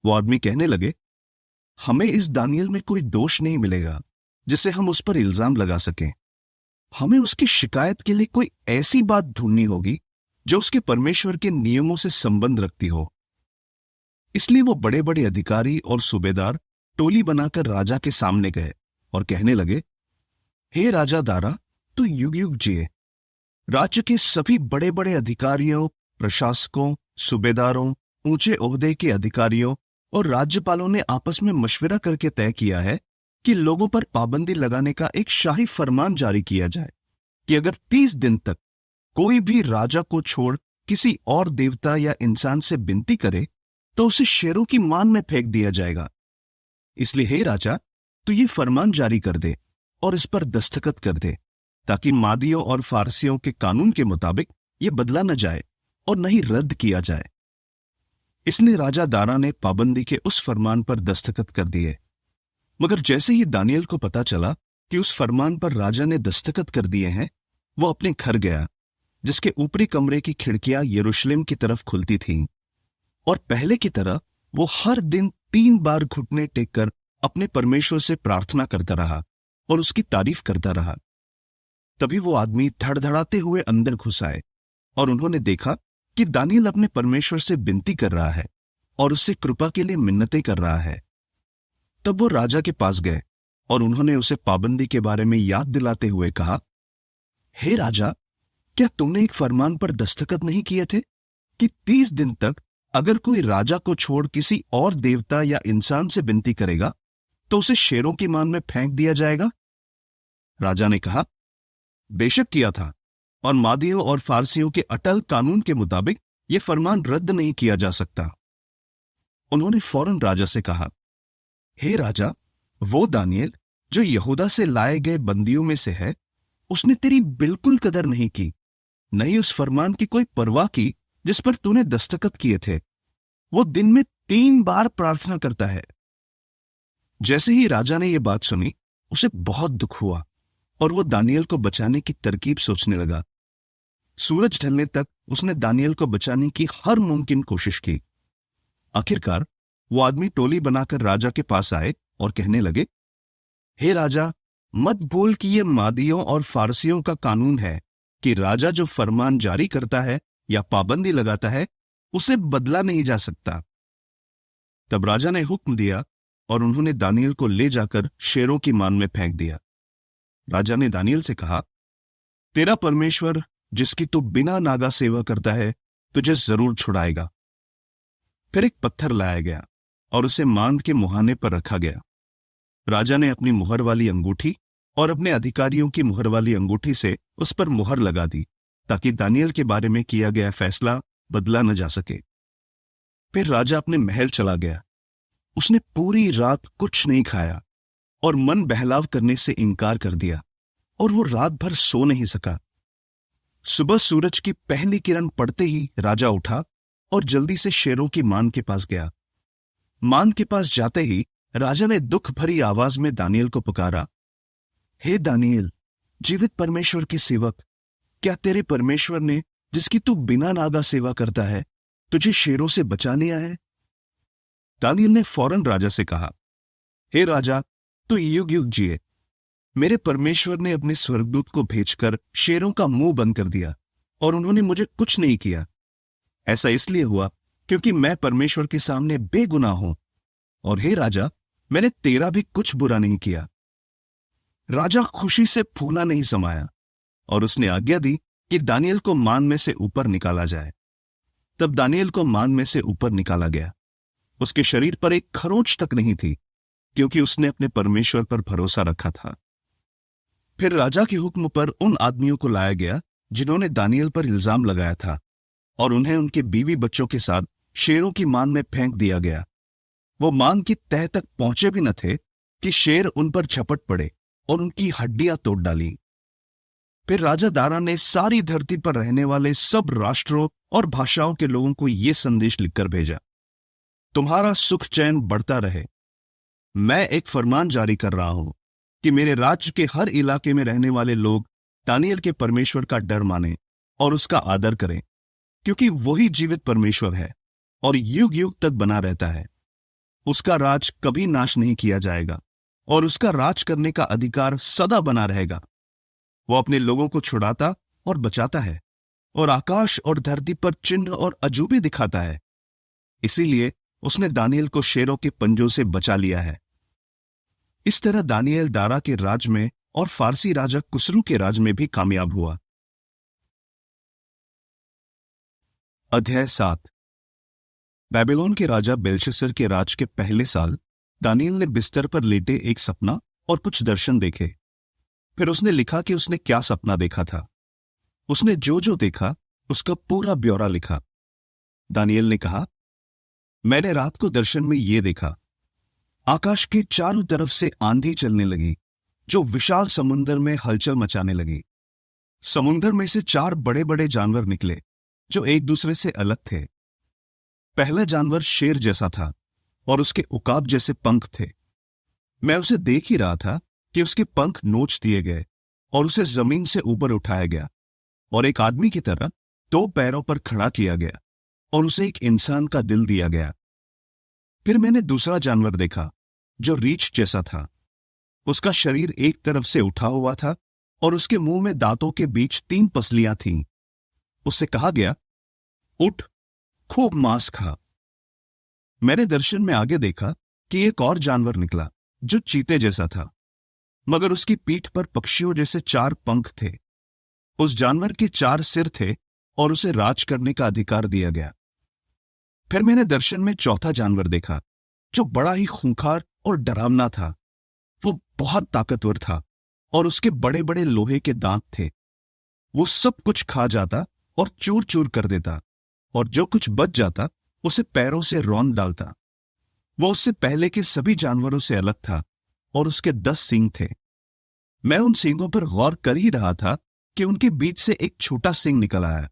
वो आदमी कहने लगे, हमें इस दानियल में कोई दोष नहीं मिलेगा जिससे हम उस पर इल्जाम लगा सकें। हमें उसकी शिकायत के लिए कोई ऐसी बात ढूंढनी होगी जो उसके परमेश्वर के नियमों से संबंध रखती हो। इसलिए वो बड़े बड़े अधिकारी और सूबेदार टोली बनाकर राजा के सामने गए और कहने लगे, हे राजा दारा, तू युग युग जिए। राज्य के सभी बड़े बड़े अधिकारियों, प्रशासकों, सूबेदारों, ऊंचे ओहदे के अधिकारियों और राज्यपालों ने आपस में मशविरा करके तय किया है कि लोगों पर पाबंदी लगाने का एक शाही फरमान जारी किया जाए कि अगर 30 दिन तक कोई भी राजा को छोड़ किसी और देवता या इंसान से विनती करे तो उसे शेरों की मान में फेंक दिया जाएगा। इसलिए हे राजा, तू ये फरमान जारी कर दे और इस पर दस्तखत कर दे, ताकि मादियों और फारसियों के कानून के मुताबिक ये बदला न जाए और न ही रद्द किया जाए। इसलिए राजा दारा ने पाबंदी के उस फरमान पर दस्तखत कर दिए। मगर जैसे ही दानियल को पता चला कि उस फरमान पर राजा ने दस्तखत कर दिए हैं, वो अपने घर गया, जिसके ऊपरी कमरे की खिड़कियां यरूशलेम की तरफ खुलती थीं, और पहले की तरह वो हर दिन 3 बार घुटने टेककर अपने परमेश्वर से प्रार्थना करता रहा और उसकी तारीफ करता रहा। तभी वो आदमी धड़धड़ाते हुए अंदर घुस आए और उन्होंने देखा कि दानियल अपने परमेश्वर से विनती कर रहा है और उससे कृपा के लिए मिन्नतें कर रहा है। तब वो राजा के पास गए और उन्होंने उसे पाबंदी के बारे में याद दिलाते हुए कहा, हे राजा, क्या तुमने एक फरमान पर दस्तखत नहीं किए थे कि 30 दिन तक अगर कोई राजा को छोड़ किसी और देवता या इंसान से विनती करेगा तो उसे शेरों की मान में फेंक दिया जाएगा? राजा ने कहा, बेशक किया था, और मादियों और फारसियों के अटल कानून के मुताबिक यह फरमान रद्द नहीं किया जा सकता। उन्होंने फौरन राजा से कहा, हे राजा, वो दानियल जो यहूदा से लाए गए बंदियों में से है, उसने तेरी बिल्कुल कदर नहीं की, नहीं उस फरमान की कोई परवाह की जिस पर तूने दस्तखत किए थे। वो दिन में 3 बार प्रार्थना करता है। जैसे ही राजा ने यह बात सुनी, उसे बहुत दुख हुआ और वो दानियल को बचाने की तरकीब सोचने लगा। सूरज ढलने तक उसने दानियल को बचाने की हर मुमकिन कोशिश की। आखिरकार वो आदमी टोली बनाकर राजा के पास आए और कहने लगे, हे राजा, मत भूल कि ये मादियों और फारसियों का कानून है कि राजा जो फरमान जारी करता है या पाबंदी लगाता है, उसे बदला नहीं जा सकता। तब राजा ने हुक्म दिया और उन्होंने दानियल को ले जाकर शेरों की मान में फेंक दिया। राजा ने दानियल से कहा, तेरा परमेश्वर जिसकी तू बिना नागा सेवा करता है, तुझे जरूर छुड़ाएगा। फिर एक पत्थर लाया गया और उसे मांद के मुहाने पर रखा गया। राजा ने अपनी मुहर वाली अंगूठी और अपने अधिकारियों की मुहर वाली अंगूठी से उस पर मुहर लगा दी, ताकि दानियल के बारे में किया गया फैसला बदला न जा सके। फिर राजा अपने महल चला गया। उसने पूरी रात कुछ नहीं खाया और मन बहलाव करने से इनकार कर दिया और वो रात भर सो नहीं सका। सुबह सूरज की पहली किरण पड़ते ही राजा उठा और जल्दी से शेरों की मान के पास गया। मान के पास जाते ही राजा ने दुख भरी आवाज में दानियल को पुकारा, हे दानियल, जीवित परमेश्वर के सेवक, क्या तेरे परमेश्वर ने, जिसकी तू बिना नागा सेवा करता है, तुझे शेरों से बचा लिया है? दानियल ने फौरन राजा से कहा, हे राजा, तू युग युग जिए। मेरे परमेश्वर ने अपने स्वर्गदूत को भेजकर शेरों का मुंह बंद कर दिया और उन्होंने मुझे कुछ नहीं किया। ऐसा इसलिए हुआ क्योंकि मैं परमेश्वर के सामने बेगुनाह हूं, और हे राजा, मैंने तेरा भी कुछ बुरा नहीं किया। राजा खुशी से फूला नहीं समाया और उसने आज्ञा दी कि दानियल को मान में से ऊपर निकाला जाए। तब दानियल को मान में से ऊपर निकाला गया। उसके शरीर पर एक खरोंच तक नहीं थी, क्योंकि उसने अपने परमेश्वर पर भरोसा रखा था। फिर राजा के हुक्म पर उन आदमियों को लाया गया जिन्होंने दानियल पर इल्जाम लगाया था, और उन्हें उनके बीवी बच्चों के साथ शेरों की मान में फेंक दिया गया। वो मान की तह तक पहुंचे भी न थे कि शेर उन पर झपट पड़े और उनकी हड्डियां तोड़ डाली। फिर राजा दारा ने सारी धरती पर रहने वाले सब राष्ट्रों और भाषाओं के लोगों को यह संदेश लिखकर भेजा, तुम्हारा सुख चैन बढ़ता रहे। मैं एक फरमान जारी कर रहा हूं कि मेरे राज्य के हर इलाके में रहने वाले लोग दानियल के परमेश्वर का डर माने और उसका आदर करें, क्योंकि वही जीवित परमेश्वर है और युग युग तक बना रहता है। उसका राज कभी नाश नहीं किया जाएगा और उसका राज करने का अधिकार सदा बना रहेगा। वो अपने लोगों को छुड़ाता और बचाता है और आकाश और धरती पर चिन्ह और अजूबे दिखाता है। इसीलिए उसने दानियल को शेरों के पंजों से बचा लिया है। इस तरह दानियल दारा के राज में और फारसी राजा कुसरू के राज में भी कामयाब हुआ। अध्याय 7। बेबीलोन के राजा बेलशस्सर के राज के पहले साल दानियल ने बिस्तर पर लेटे एक सपना और कुछ दर्शन देखे। फिर उसने लिखा कि उसने क्या सपना देखा था। उसने जो जो देखा उसका पूरा ब्यौरा लिखा। दानियल ने कहा, मैंने रात को दर्शन में ये देखा, आकाश के चारों तरफ से आंधी चलने लगी जो विशाल समुद्र में हलचल मचाने लगी। समुद्र में से 4 बड़े बड़े जानवर निकले जो एक दूसरे से अलग थे। पहला जानवर शेर जैसा था और उसके उकाब जैसे पंख थे। मैं उसे देख ही रहा था कि उसके पंख नोच दिए गए और उसे जमीन से ऊपर उठाया गया और एक आदमी की तरह 2 पैरों पर खड़ा किया गया और उसे एक इंसान का दिल दिया गया। फिर मैंने दूसरा जानवर देखा जो रीछ जैसा था। उसका शरीर एक तरफ से उठा हुआ था और उसके मुंह में दांतों के बीच 3 पसलियां थीं। उससे कहा गया, उठ, खूब मांस खा। मैंने दर्शन में आगे देखा कि एक और जानवर निकला जो चीते जैसा था, मगर उसकी पीठ पर पक्षियों जैसे 4 पंख थे। उस जानवर के 4 सिर थे और उसे राज करने का अधिकार दिया गया। फिर मैंने दर्शन में चौथा जानवर देखा जो बड़ा ही खूंखार और डरावना था। वो बहुत ताकतवर था और उसके बड़े बड़े लोहे के दांत थे। वो सब कुछ खा जाता और चूर चूर कर देता, और जो कुछ बच जाता उसे पैरों से रौंद डालता। वो उससे पहले के सभी जानवरों से अलग था और उसके 10 सींग थे। मैं उन सींगों पर गौर कर ही रहा था कि उनके बीच से एक छोटा सींग निकल आया।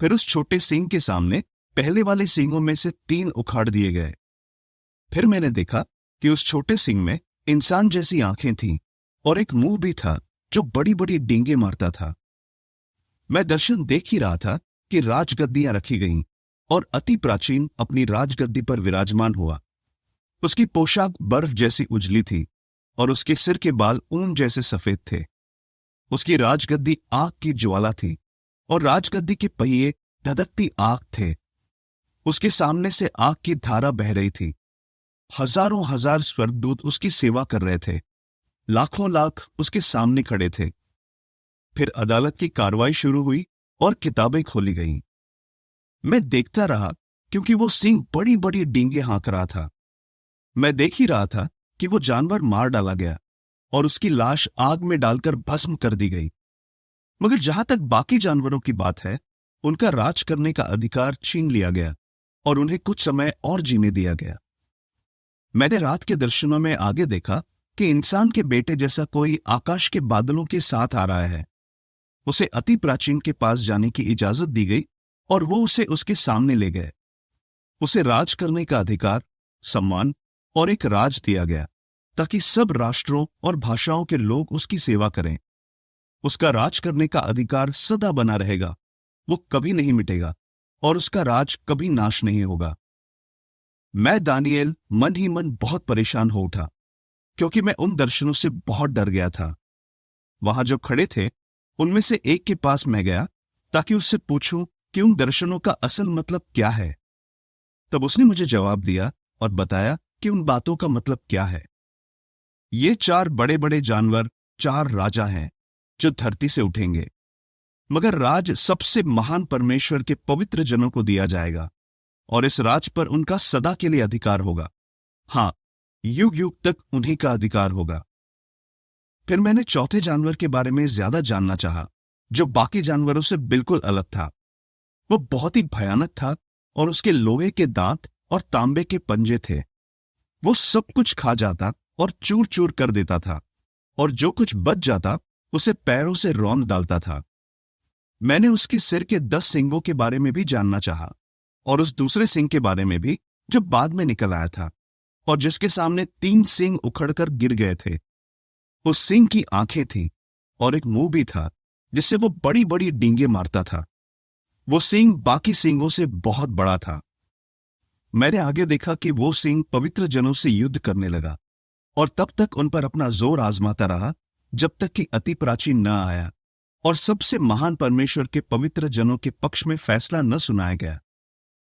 फिर उस छोटे सींग के सामने पहले वाले सींगों में से 3 उखाड़ दिए गए। फिर मैंने देखा कि उस छोटे सींग में इंसान जैसी आंखें थीं और एक मुंह भी था जो बड़ी बड़ी डींगे मारता था। मैं दर्शन देख ही रहा था कि राजगद्दियां रखी गईं और अति प्राचीन अपनी राजगद्दी पर विराजमान हुआ। उसकी पोशाक बर्फ जैसी उजली थी और उसके सिर के बाल ऊन जैसे सफेद थे। उसकी राजगद्दी आग की ज्वाला थी और राजगद्दी के पहिए धधकती आग थे। उसके सामने से आग की धारा बह रही थी। हजारों हजार स्वर्गदूत उसकी सेवा कर रहे थे। लाखों लाख उसके सामने खड़े थे। फिर अदालत की कार्रवाई शुरू हुई और किताबें खोली गईं। मैं देखता रहा क्योंकि वो सिंह बड़ी बड़ी डींगे हाँक रहा था। मैं देख ही रहा था कि वो जानवर मार डाला गया और उसकी लाश आग में डालकर भस्म कर दी गई। मगर जहां तक बाकी जानवरों की बात है, उनका राज करने का अधिकार छीन लिया गया और उन्हें कुछ समय और जीने दिया गया। मैंने रात के दर्शनों में आगे देखा कि इंसान के बेटे जैसा कोई आकाश के बादलों के साथ आ रहा है। उसे अति प्राचीन के पास जाने की इजाजत दी गई और वो उसे उसके सामने ले गए। उसे राज करने का अधिकार, सम्मान और एक राज दिया गया ताकि सब राष्ट्रों और भाषाओं के लोग उसकी सेवा करें। उसका राज करने का अधिकार सदा बना रहेगा, वो कभी नहीं मिटेगा और उसका राज कभी नाश नहीं होगा। मैं दानिएल मन ही मन बहुत परेशान हो उठा, क्योंकि मैं उन दर्शनों से बहुत डर गया था। वहां जो खड़े थे उनमें से एक के पास मैं गया ताकि उससे पूछूं कि उन दर्शनों का असल मतलब क्या है। तब उसने मुझे जवाब दिया और बताया कि उन बातों का मतलब क्या है। ये 4 बड़े बड़े जानवर 4 राजा हैं जो धरती से उठेंगे, मगर राज सबसे महान परमेश्वर के पवित्र जनों को दिया जाएगा और इस राज पर उनका सदा के लिए अधिकार होगा। हां, युग युग तक उन्हीं का अधिकार होगा। फिर मैंने चौथे जानवर के बारे में ज्यादा जानना चाहा, जो बाकी जानवरों से बिल्कुल अलग था। वो बहुत ही भयानक था और उसके लोहे के दांत और तांबे के पंजे थे। वो सब कुछ खा जाता और चूर चूर कर देता था, और जो कुछ बच जाता उसे पैरों से रौंद डालता था। मैंने उसके सिर के 10 सींगों के बारे में भी जानना चाहा, और उस दूसरे सींग के बारे में भी जो बाद में निकल आया था और जिसके सामने 3 सींग उखड़कर गिर गए थे। उस सींग की आंखें थीं और एक मुंह भी था जिससे वो बड़ी बड़ी डींगे मारता था। वो सींग बाकी सींगों से बहुत बड़ा था। मैंने आगे देखा कि वो सींग पवित्र जनों से युद्ध करने लगा और तब तक उन पर अपना जोर आजमाता रहा जब तक कि अति प्राचीन न आया और सबसे महान परमेश्वर के पवित्र जनों के पक्ष में फैसला न सुनाया गया।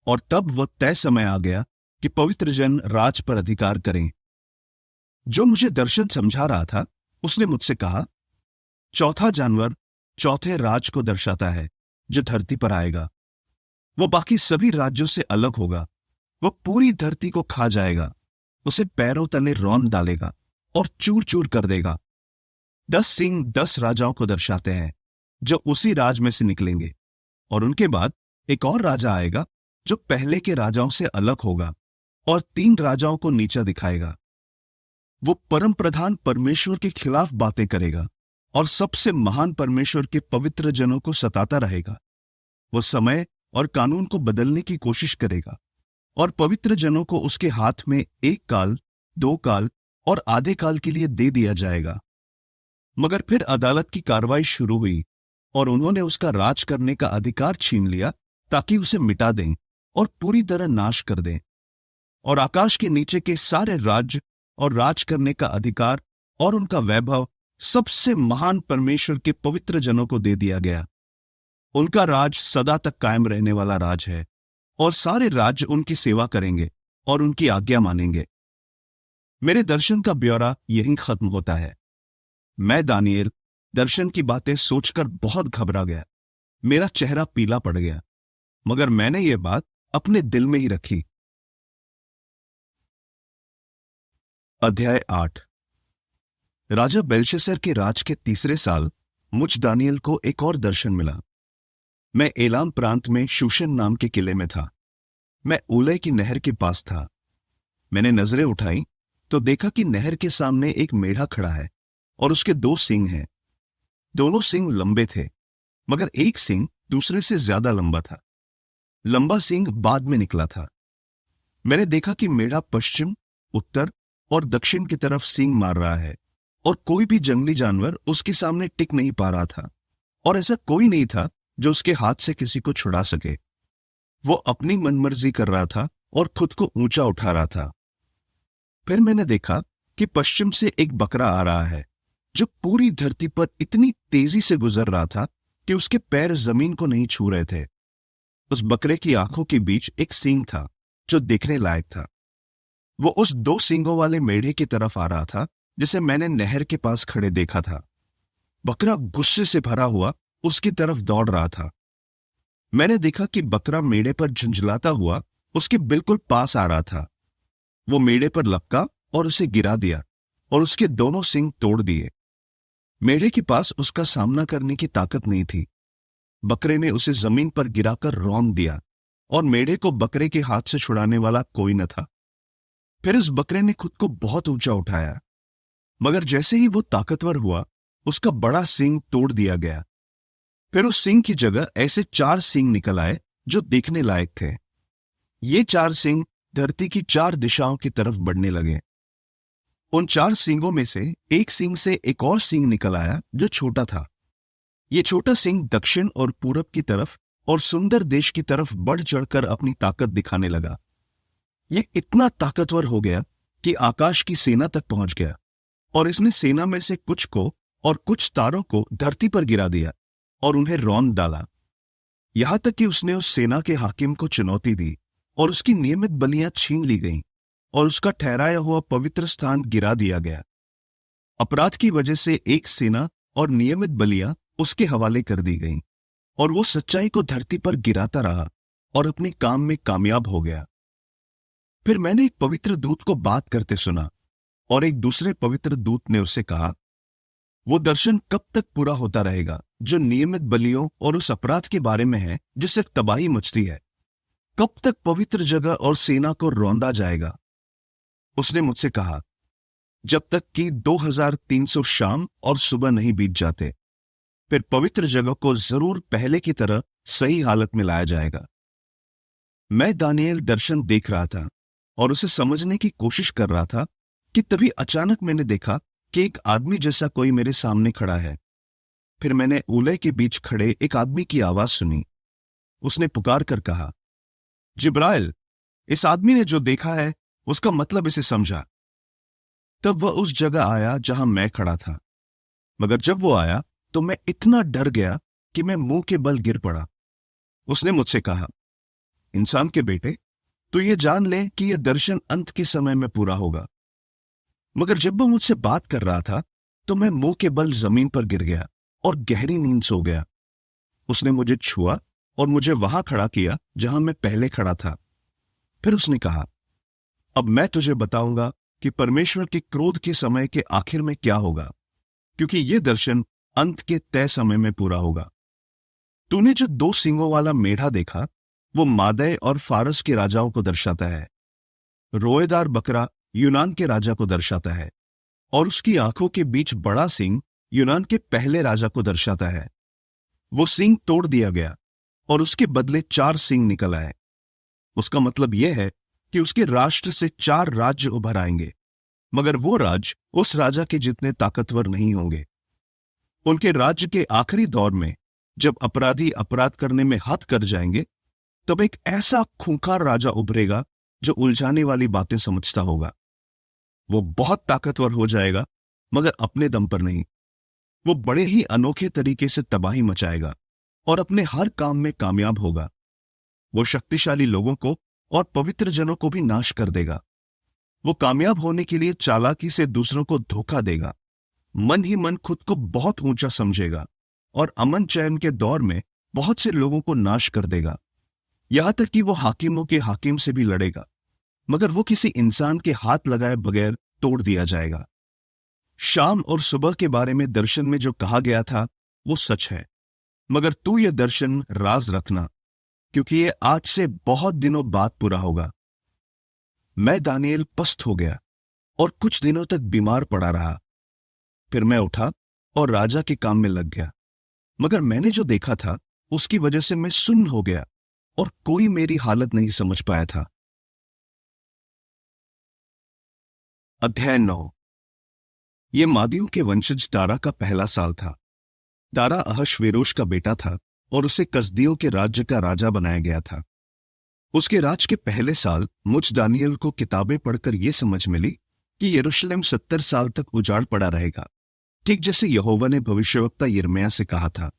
और तब वह तय समय आ गया कि पवित्र जन राज पर अधिकार करें। जो मुझे दर्शन समझा रहा था उसने मुझसे कहा, चौथा जानवर चौथे राज को दर्शाता है जो धरती पर आएगा। वो बाकी सभी राज्यों से अलग होगा। वो पूरी धरती को खा जाएगा, उसे पैरों तले रौंद डालेगा और चूर चूर कर देगा। 10 सींग 10 राजाओं को दर्शाते हैं जो उसी राज में से निकलेंगे, और उनके बाद एक और राजा आएगा जो पहले के राजाओं से अलग होगा और 3 राजाओं को नीचा दिखाएगा। वो परम प्रधान परमेश्वर के खिलाफ बातें करेगा और सबसे महान परमेश्वर के पवित्र जनों को सताता रहेगा। वो समय और कानून को बदलने की कोशिश करेगा और पवित्र जनों को उसके हाथ में 1 काल, 2 काल और आधे काल के लिए दे दिया जाएगा। मगर फिर अदालत की कार्रवाई शुरू हुई और उन्होंने उसका राज करने का अधिकार छीन लिया ताकि उसे मिटा दें और पूरी तरह नाश कर दें। और आकाश के नीचे के सारे राज्य और राज करने का अधिकार और उनका वैभव सबसे महान परमेश्वर के पवित्र जनों को दे दिया गया। उनका राज सदा तक कायम रहने वाला राज है और सारे राज्य उनकी सेवा करेंगे और उनकी आज्ञा मानेंगे। मेरे दर्शन का ब्यौरा यहीं खत्म होता है। मैं दानिएल दर्शन की बातें सोचकर बहुत घबरा गया। मेरा चेहरा पीला पड़ गया, मगर मैंने ये बात अपने दिल में ही रखी। अध्याय 8। राजा बेलशस्सर के राज के तीसरे साल मुझ दानिएल को एक और दर्शन मिला। मैं एलाम प्रांत में शूशन नाम के किले में था। मैं ऊलै की नहर के पास था। मैंने नजरें उठाई तो देखा कि नहर के सामने एक मेढ़ा खड़ा है और उसके 2 सींग हैं। दोनों सींग लंबे थे, मगर एक सींग दूसरे से ज्यादा लंबा था। लंबा सींग बाद में निकला था। मैंने देखा कि मेढ़ा पश्चिम, उत्तर और दक्षिण की तरफ सींग मार रहा है और कोई भी जंगली जानवर उसके सामने टिक नहीं पा रहा था, और ऐसा कोई नहीं था जो उसके हाथ से किसी को छुड़ा सके। वो अपनी मनमर्जी कर रहा था और खुद को ऊंचा उठा रहा था। फिर मैंने देखा कि पश्चिम से एक बकरा आ रहा है जो पूरी धरती पर इतनी तेजी से गुजर रहा था कि उसके पैर जमीन को नहीं छू रहे थे। उस बकरे की आंखों के बीच एक सींग था जो देखने लायक था। वो उस 2 सींगों वाले मेढ़े की तरफ आ रहा था जिसे मैंने नहर के पास खड़े देखा था। बकरा गुस्से से भरा हुआ उसकी तरफ दौड़ रहा था। मैंने देखा कि बकरा मेढ़े पर झुंझलाता हुआ उसके बिल्कुल पास आ रहा था। वो मेढ़े पर लपका और उसे गिरा दिया और उसके दोनों सींग तोड़ दिए। मेढ़े के पास उसका सामना करने की ताकत नहीं थी। बकरे ने उसे जमीन पर गिराकर रौंद दिया और मेढ़े को बकरे के हाथ से छुड़ाने वाला कोई न था। फिर उस बकरे ने खुद को बहुत ऊंचा उठाया। मगर जैसे ही वो ताकतवर हुआ, उसका बड़ा सींग तोड़ दिया गया। फिर उस सींग की जगह ऐसे 4 सींग निकल आए जो देखने लायक थे। ये 4 सींग धरती की 4 दिशाओं की तरफ बढ़ने लगे। उन 4 सींगों में से एक सींग से एक और सींग निकल आया जो छोटा था। ये छोटा सींग दक्षिण और पूरब की तरफ और सुंदर देश की तरफ बढ़ चढ़कर अपनी ताकत दिखाने लगा। ये इतना ताकतवर हो गया कि आकाश की सेना तक पहुंच गया, और इसने सेना में से कुछ को और कुछ तारों को धरती पर गिरा दिया और उन्हें रौंद डाला। यहां तक कि उसने उस सेना के हाकिम को चुनौती दी और उसकी नियमित बलियां छीन ली गईं और उसका ठहराया हुआ पवित्र स्थान गिरा दिया गया। अपराध की वजह से एक सेना और नियमित बलियां उसके हवाले कर दी गईं, और वो सच्चाई को धरती पर गिराता रहा और अपने काम में कामयाब हो गया। फिर मैंने एक पवित्र दूत को बात करते सुना, और एक दूसरे पवित्र दूत ने उससे कहा, वो दर्शन कब तक पूरा होता रहेगा जो नियमित बलियों और उस अपराध के बारे में है जिससे तबाही मचती है? कब तक पवित्र जगह और सेना को रौंदा जाएगा? उसने मुझसे कहा, जब तक कि 2300 शाम और सुबह नहीं बीत जाते। फिर पवित्र जगह को जरूर पहले की तरह सही हालत में लाया जाएगा। मैं दानिएल दर्शन देख रहा था और उसे समझने की कोशिश कर रहा था कि तभी अचानक मैंने देखा कि एक आदमी जैसा कोई मेरे सामने खड़ा है। फिर मैंने ऊले के बीच खड़े एक आदमी की आवाज सुनी। उसने पुकार कर कहा, जिब्राइल, इस आदमी ने जो देखा है उसका मतलब इसे समझा। तब वह उस जगह आया जहां मैं खड़ा था, मगर जब वो आया तो मैं इतना डर गया कि मैं मुंह के बल गिर पड़ा। उसने मुझसे कहा, इंसान के बेटे, तो ये जान ले कि यह दर्शन अंत के समय में पूरा होगा। मगर जब वो मुझसे बात कर रहा था तो मैं मुंह के बल जमीन पर गिर गया और गहरी नींद सो गया। उसने मुझे छुआ और मुझे वहां खड़ा किया जहां मैं पहले खड़ा था। फिर उसने कहा, अब मैं तुझे बताऊंगा कि परमेश्वर के क्रोध के समय के आखिर में क्या होगा, क्योंकि यह दर्शन अंत के तय समय में पूरा होगा। तूने जो 2 सींगों वाला मेढ़ा देखा, वो मादै और फारस के राजाओं को दर्शाता है। रोएदार बकरा यूनान के राजा को दर्शाता है, और उसकी आंखों के बीच बड़ा सींग यूनान के पहले राजा को दर्शाता है। वो सींग तोड़ दिया गया और उसके बदले 4 सींग निकल आए। उसका मतलब यह है कि उसके राष्ट्र से 4 राज्य उभर आएंगे, मगर वो राज्य उस राजा के जितने ताकतवर नहीं होंगे। उनके राज्य के आखिरी दौर में जब अपराधी अपराध करने में हद कर जाएंगे, तब एक ऐसा खूंखार राजा उभरेगा जो उलझाने वाली बातें समझता होगा। वो बहुत ताकतवर हो जाएगा, मगर अपने दम पर नहीं। वो बड़े ही अनोखे तरीके से तबाही मचाएगा और अपने हर काम में कामयाब होगा। वो शक्तिशाली लोगों को और पवित्र जनों को भी नाश कर देगा। वो कामयाब होने के लिए चालाकी से दूसरों को धोखा देगा, मन ही मन खुद को बहुत ऊंचा समझेगा और अमन चैन के दौर में बहुत से लोगों को नाश कर देगा। यहां तक कि वो हाकिमों के हाकिम से भी लड़ेगा, मगर वो किसी इंसान के हाथ लगाए बगैर तोड़ दिया जाएगा। शाम और सुबह के बारे में दर्शन में जो कहा गया था वो सच है, मगर तू ये दर्शन राज रखना, क्योंकि ये आज से बहुत दिनों बाद पूरा होगा। मैं दानिएल पस्त हो गया और कुछ दिनों तक बीमार पड़ा रहा। फिर मैं उठा और राजा के काम में लग गया, मगर मैंने जो देखा था उसकी वजह से मैं सुन्न हो गया और कोई मेरी हालत नहीं समझ पाया था। अध्याय 9। यह मादियों के वंशज दारा का पहला साल था। दारा अहश्वेरोश का बेटा था और उसे कसदियों के राज्य का राजा बनाया गया था। उसके राज के पहले साल मुझ दानिएल को किताबें पढ़कर यह समझ मिली कि यरूशलेम 70 साल तक उजाड़ पड़ा रहेगा, ठीक जैसे यहोवा ने भविष्यवक्ता यिर्मयाह से कहा था।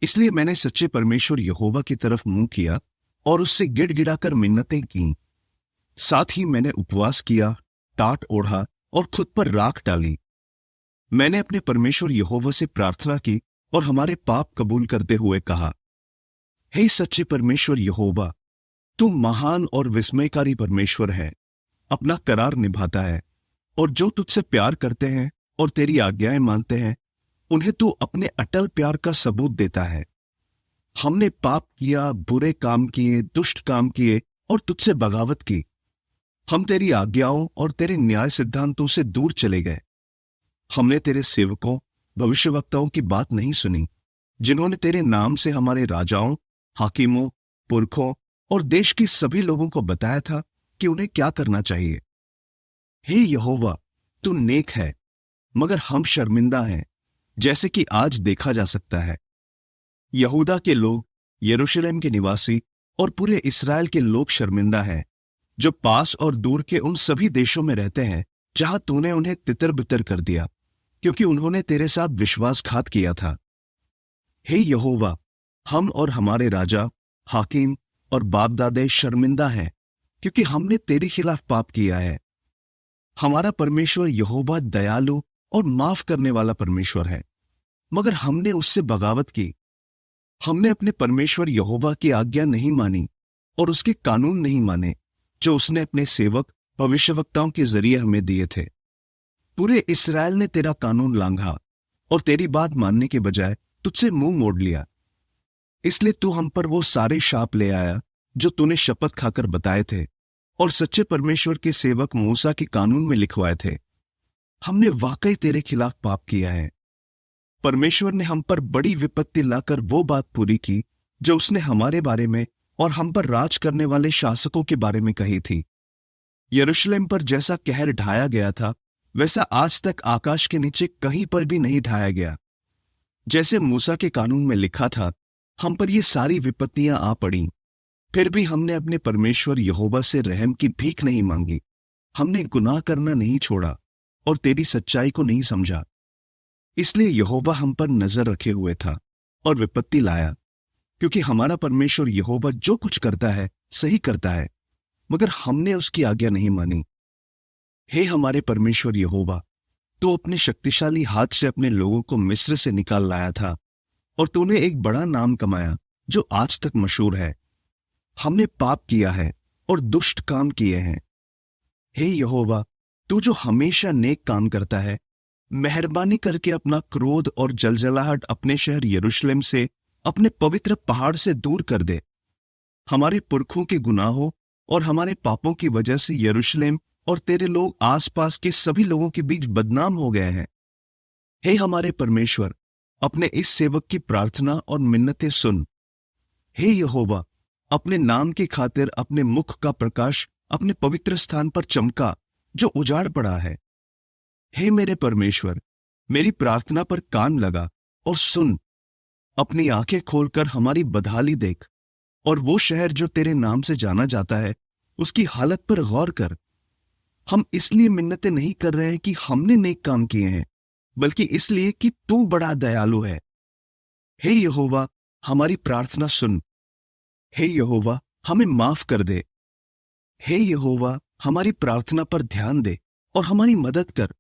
इसलिए मैंने सच्चे परमेश्वर यहोवा की तरफ मुंह किया और उससे गिड़गिड़ाकर मिन्नतें की। साथ ही मैंने उपवास किया, टाट ओढ़ा और खुद पर राख डाली। मैंने अपने परमेश्वर यहोवा से प्रार्थना की और हमारे पाप कबूल करते हुए कहा, हे सच्चे परमेश्वर यहोवा, तू महान और विस्मयकारी परमेश्वर है, अपना करार निभाता है, और जो तुझसे प्यार करते हैं और तेरी आज्ञाएं मानते हैं उन्हें तू अपने अटल प्यार का सबूत देता है। हमने पाप किया, बुरे काम किए, दुष्ट काम किए और तुझसे बगावत की। हम तेरी आज्ञाओं और तेरे न्याय सिद्धांतों से दूर चले गए हमने तेरे सेवकों भविष्यवक्ताओं की बात नहीं सुनी, जिन्होंने तेरे नाम से हमारे राजाओं, हाकिमों, पुरखों और देश के सभी लोगों को बताया था कि उन्हें क्या करना चाहिए। हे यहोवा, तू नेक है, मगर हम शर्मिंदा हैं, जैसे कि आज देखा जा सकता है। यहूदा के लोग, यरूशलेम के निवासी और पूरे इस्राएल के लोग शर्मिंदा हैं, जो पास और दूर के उन सभी देशों में रहते हैं जहां तूने उन्हें तितर बितर कर दिया, क्योंकि उन्होंने तेरे साथ विश्वासघात किया था। हे यहोवा, हम और हमारे राजा, हाकिम और बाप दादे शर्मिंदा हैं, क्योंकि हमने तेरे खिलाफ पाप किया है। हमारा परमेश्वर यहोवा दयालु और माफ करने वाला परमेश्वर है, मगर हमने उससे बगावत की। हमने अपने परमेश्वर यहोवा की आज्ञा नहीं मानी और उसके कानून नहीं माने, जो उसने अपने सेवक भविष्यवक्ताओं के जरिए हमें दिए थे। पूरे इस्राएल ने तेरा कानून लांघा और तेरी बात मानने के बजाय तुझसे मुंह मोड़ लिया। इसलिए तू हम पर वो सारे शाप ले आया जो तूने शपथ खाकर बताए थे और सच्चे परमेश्वर के सेवक मूसा के कानून में लिखवाए थे। हमने वाकई तेरे खिलाफ पाप किया है। परमेश्वर ने हम पर बड़ी विपत्ति लाकर वो बात पूरी की जो उसने हमारे बारे में और हम पर राज करने वाले शासकों के बारे में कही थी। यरूशलेम पर जैसा कहर ढाया गया था, वैसा आज तक आकाश के नीचे कहीं पर भी नहीं ढाया गया। जैसे मूसा के कानून में लिखा था, हम पर ये सारी विपत्तियां आ पड़ी, फिर भी हमने अपने परमेश्वर यहोवा से रहम की भीख नहीं मांगी। हमने गुनाह करना नहीं छोड़ा और तेरी सच्चाई को नहीं समझा। इसलिए यहोवा हम पर नजर रखे हुए था और विपत्ति लाया, क्योंकि हमारा परमेश्वर यहोवा जो कुछ करता है सही करता है, मगर हमने उसकी आज्ञा नहीं मानी। हे हमारे परमेश्वर यहोवा, तू अपने शक्तिशाली हाथ से अपने लोगों को मिस्र से निकाल लाया था और तूने एक बड़ा नाम कमाया जो आज तक मशहूर है। हमने पाप किया है और दुष्ट काम किए हैं। हे यहोवा, तू जो हमेशा नेक काम करता है, मेहरबानी करके अपना क्रोध और जलजलाहट अपने शहर यरूशलेम से, अपने पवित्र पहाड़ से दूर कर दे। हमारे पुरखों के गुनाहों और हमारे पापों की वजह से यरूशलेम और तेरे लोग आसपास के सभी लोगों के बीच बदनाम हो गए हैं। हे हमारे परमेश्वर, अपने इस सेवक की प्रार्थना और मिन्नतें सुन। हे यहोवा, अपने नाम की खातिर अपने मुख का प्रकाश अपने पवित्र स्थान पर चमका जो उजाड़ पड़ा है। हे मेरे परमेश्वर, मेरी प्रार्थना पर कान लगा और सुन। अपनी आंखें खोलकर हमारी बदहाली देख और वो शहर जो तेरे नाम से जाना जाता है, उसकी हालत पर गौर कर। हम इसलिए मिन्नतें नहीं कर रहे हैं कि हमने नेक काम किए हैं, बल्कि इसलिए कि तू बड़ा दयालु है। हे यहोवा, हमारी प्रार्थना सुन। हे यहोवा, हमें माफ कर दे। हे यहोवा, हमारी प्रार्थना पर ध्यान दे और हमारी मदद कर।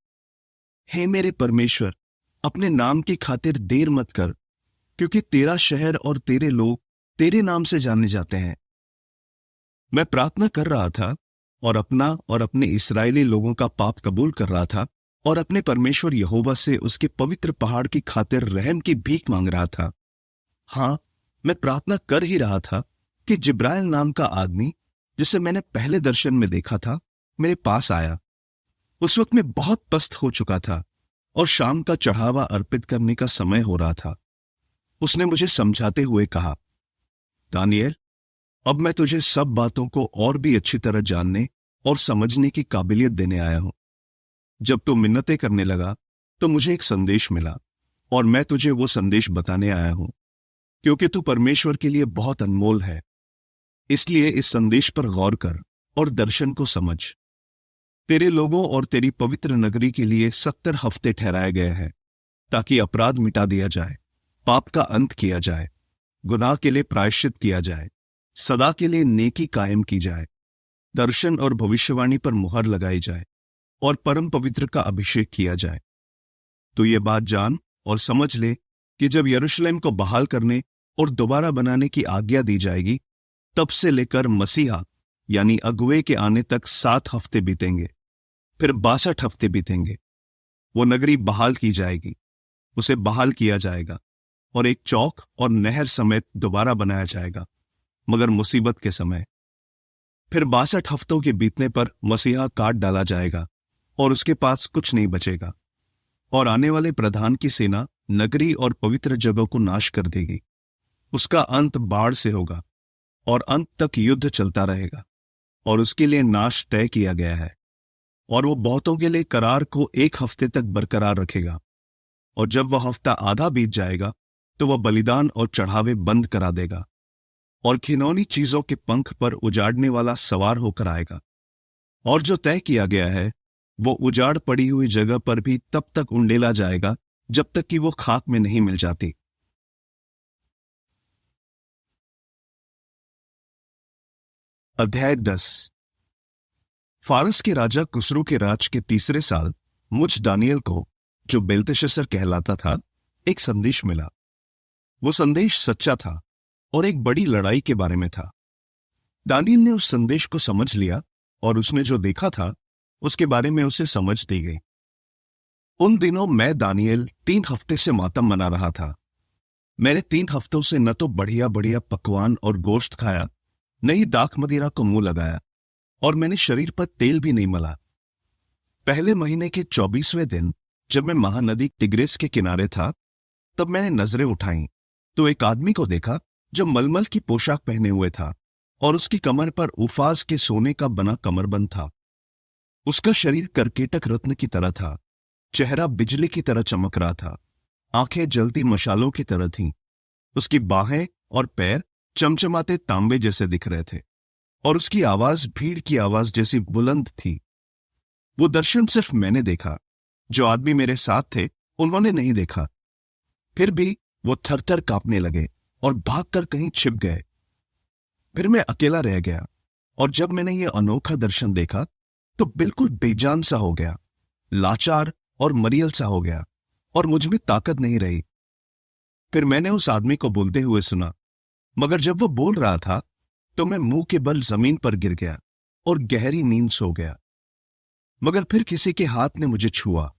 हे मेरे परमेश्वर, अपने नाम की खातिर देर मत कर, क्योंकि तेरा शहर और तेरे लोग तेरे नाम से जाने जाते हैं। मैं प्रार्थना कर रहा था और अपना और अपने इस्राएली लोगों का पाप कबूल कर रहा था और अपने परमेश्वर यहोवा से उसके पवित्र पहाड़ की खातिर रहम की भीख मांग रहा था। हाँ, मैं प्रार्थना कर ही रहा था कि जिब्राइल नाम का आदमी, जिसे मैंने पहले दर्शन में देखा था, मेरे पास आया। उस वक्त मैं बहुत पस्त हो चुका था और शाम का चढ़ावा अर्पित करने का समय हो रहा था। उसने मुझे समझाते हुए कहा, दानिएल, अब मैं तुझे सब बातों को और भी अच्छी तरह जानने और समझने की काबिलियत देने आया हूं। जब तू मिन्नतें करने लगा तो मुझे एक संदेश मिला और मैं तुझे वो संदेश बताने आया हूं, क्योंकि तू परमेश्वर के लिए बहुत अनमोल है। इसलिए इस संदेश पर गौर कर और दर्शन को समझ। तेरे लोगों और तेरी पवित्र नगरी के लिए 70 हफ्ते ठहराए गए हैं, ताकि अपराध मिटा दिया जाए, पाप का अंत किया जाए, गुनाह के लिए प्रायश्चित किया जाए, सदा के लिए नेकी कायम की जाए, दर्शन और भविष्यवाणी पर मुहर लगाई जाए और परम पवित्र का अभिषेक किया जाए। तो ये बात जान और समझ ले कि जब यरूशलेम को बहाल करने और दोबारा बनाने की आज्ञा दी जाएगी, तब से लेकर मसीहा यानी अगुवे के आने तक 7 हफ्ते बीतेंगे, फिर 62 हफ्ते बीतेंगे। वो नगरी बहाल की जाएगी, उसे बहाल किया जाएगा और एक चौक और नहर समेत दोबारा बनाया जाएगा, मगर मुसीबत के समय। फिर 62 हफ्तों के बीतने पर मसीहा काट डाला जाएगा और उसके पास कुछ नहीं बचेगा। और आने वाले प्रधान की सेना नगरी और पवित्र जगह को नाश कर देगी। उसका अंत बाढ़ से होगा और अंत तक युद्ध चलता रहेगा, और उसके लिए नाश तय किया गया है। और वो बहुतों के लिए करार को 1 हफ्ते तक बरकरार रखेगा, और जब वह हफ्ता आधा बीत जाएगा तो वह बलिदान और चढ़ावे बंद करा देगा, और घिनौनी चीजों के पंख पर उजाड़ने वाला सवार होकर आएगा। और जो तय किया गया है वो उजाड़ पड़ी हुई जगह पर भी तब तक उंडेला जाएगा जब तक कि वो खाक में नहीं मिल जाती। अध्याय 10। फारस के राजा कुसरू के राज के तीसरे साल मुझ दानियल को, जो बेल्तेशस्सर कहलाता था, एक संदेश मिला। वो संदेश सच्चा था और एक बड़ी लड़ाई के बारे में था। दानियल ने उस संदेश को समझ लिया और उसने जो देखा था उसके बारे में उसे समझ दी गई। उन दिनों मैं दानियल 3 हफ्ते से मातम मना रहा था। मैंने 3 हफ्तों से न तो बढ़िया बढ़िया पकवान और गोश्त खाया, न ही दाख मदिरा को मुंह लगाया, और मैंने शरीर पर तेल भी नहीं मला। पहले महीने के 24वें दिन जब मैं महानदी टिग्रिस के किनारे था, तब मैंने नजरें उठाईं तो एक आदमी को देखा जो मलमल की पोशाक पहने हुए था, और उसकी कमर पर उफाज के सोने का बना कमरबंद था। उसका शरीर करकेटक रत्न की तरह था, चेहरा बिजली की तरह चमक रहा था, आंखें जलती मशालों की तरह थीं। उसकी बाहें और पैर चमचमाते तांबे जैसे दिख रहे थे, और उसकी आवाज भीड़ की आवाज जैसी बुलंद थी। वो दर्शन सिर्फ मैंने देखा, जो आदमी मेरे साथ थे उन्होंने नहीं देखा। फिर भी वो थरथर कांपने लगे और भागकर कहीं छिप गए। फिर मैं अकेला रह गया, और जब मैंने ये अनोखा दर्शन देखा तो बिल्कुल बेजान सा हो गया, लाचार और मरियल सा हो गया, और मुझ में ताकत नहीं रही। फिर मैंने उस आदमी को बोलते हुए सुना, मगर जब वो बोल रहा था तो मैं मुंह के बल जमीन पर गिर गया और गहरी नींद सो गया। मगर फिर किसी के हाथ ने मुझे छुआ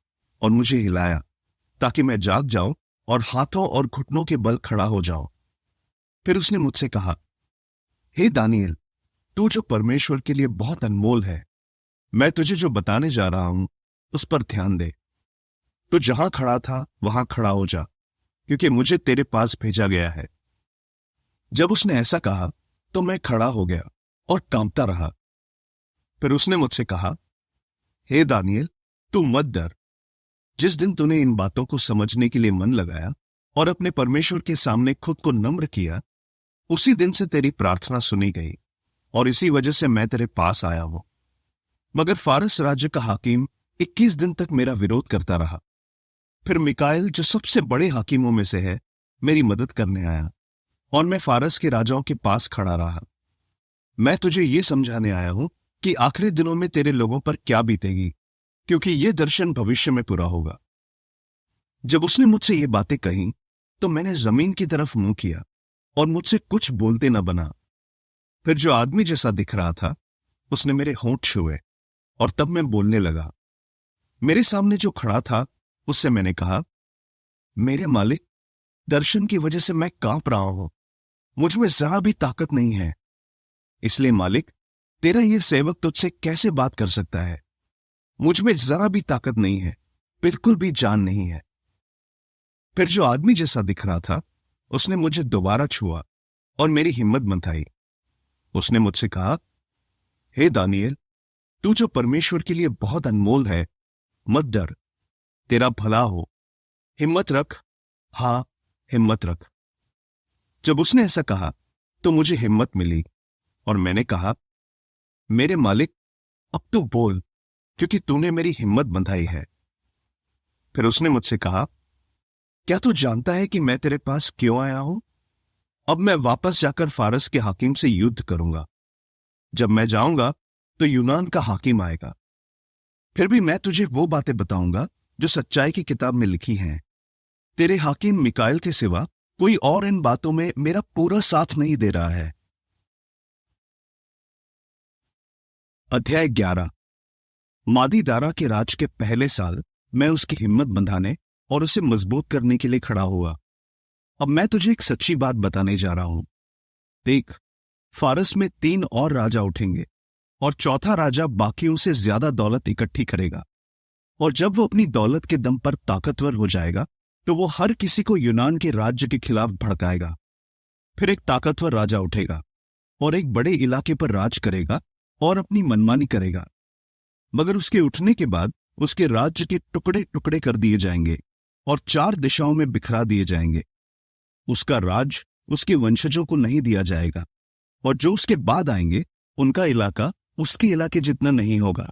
और मुझे हिलाया, ताकि मैं जाग जाऊं और हाथों और घुटनों के बल खड़ा हो जाऊं। फिर उसने मुझसे कहा, हे दानियल, तू जो परमेश्वर के लिए बहुत अनमोल है, मैं तुझे जो बताने जा रहा हूं उस पर ध्यान दे। तू जहां खड़ा था वहां खड़ा हो जा, क्योंकि मुझे तेरे पास भेजा गया है। जब उसने ऐसा कहा तो मैं खड़ा हो गया और कांपता रहा। फिर उसने मुझसे कहा, हे दानियल, तू मत डर। जिस दिन तूने इन बातों को समझने के लिए मन लगाया और अपने परमेश्वर के सामने खुद को नम्र किया, उसी दिन से तेरी प्रार्थना सुनी गई, और इसी वजह से मैं तेरे पास आया हूं। मगर फारस राज्य का हाकिम 21 दिन तक मेरा विरोध करता रहा। फिर मिकाएल, जो सबसे बड़े हाकिमों में से है, मेरी मदद करने आया, और मैं फारस के राजाओं के पास खड़ा रहा। मैं तुझे ये समझाने आया हूं कि आखिरी दिनों में तेरे लोगों पर क्या बीतेगी, क्योंकि ये दर्शन भविष्य में पूरा होगा। जब उसने मुझसे ये बातें कही तो मैंने जमीन की तरफ मुंह किया और मुझसे कुछ बोलते न बना। फिर जो आदमी जैसा दिख रहा था उसने मेरे होंठ छुए, और तब मैं बोलने लगा। मेरे सामने जो खड़ा था उससे मैंने कहा, मेरे मालिक, दर्शन की वजह से मैं कांप रहा हूं, मुझ में जरा भी ताकत नहीं है। इसलिए मालिक, तेरा ये सेवक तुझसे कैसे बात कर सकता है? मुझ में जरा भी ताकत नहीं है, बिल्कुल भी जान नहीं है। फिर जो आदमी जैसा दिख रहा था उसने मुझे दोबारा छुआ और मेरी हिम्मत बंधाई। उसने मुझसे कहा, हे दानियल, तू जो परमेश्वर के लिए बहुत अनमोल है, मत डर, तेरा भला हो, हिम्मत रख, हाँ हिम्मत रख। जब उसने ऐसा कहा तो मुझे हिम्मत मिली, और मैंने कहा, मेरे मालिक, अब तू बोल, क्योंकि तूने मेरी हिम्मत बंधाई है। फिर उसने मुझसे कहा, क्या तू जानता है कि मैं तेरे पास क्यों आया हूं? अब मैं वापस जाकर फारस के हाकिम से युद्ध करूंगा। जब मैं जाऊंगा तो यूनान का हाकिम आएगा। फिर भी मैं तुझे वो बातें बताऊंगा जो सच्चाई की किताब में लिखी हैं। तेरे हाकिम मिकाएल के सिवा कोई और इन बातों में मेरा पूरा साथ नहीं दे रहा है। अध्याय 11। मादी दारा के राज के पहले साल मैं उसकी हिम्मत बंधाने और उसे मजबूत करने के लिए खड़ा हुआ। अब मैं तुझे एक सच्ची बात बताने जा रहा हूं। देख, फारस में 3 और राजा उठेंगे, और चौथा राजा बाकियों से ज्यादा दौलत इकट्ठी करेगा। और जब वो अपनी दौलत के दम पर ताकतवर हो जाएगा तो वो हर किसी को यूनान के राज्य के खिलाफ भड़काएगा। फिर एक ताकतवर राजा उठेगा और एक बड़े इलाके पर राज करेगा और अपनी मनमानी करेगा। मगर उसके उठने के बाद उसके राज्य के टुकड़े टुकड़े कर दिए जाएंगे और 4 दिशाओं में बिखरा दिए जाएंगे। उसका राज उसके वंशजों को नहीं दिया जाएगा और जो उसके बाद आएंगे उनका इलाका उसके इलाके जितना नहीं होगा,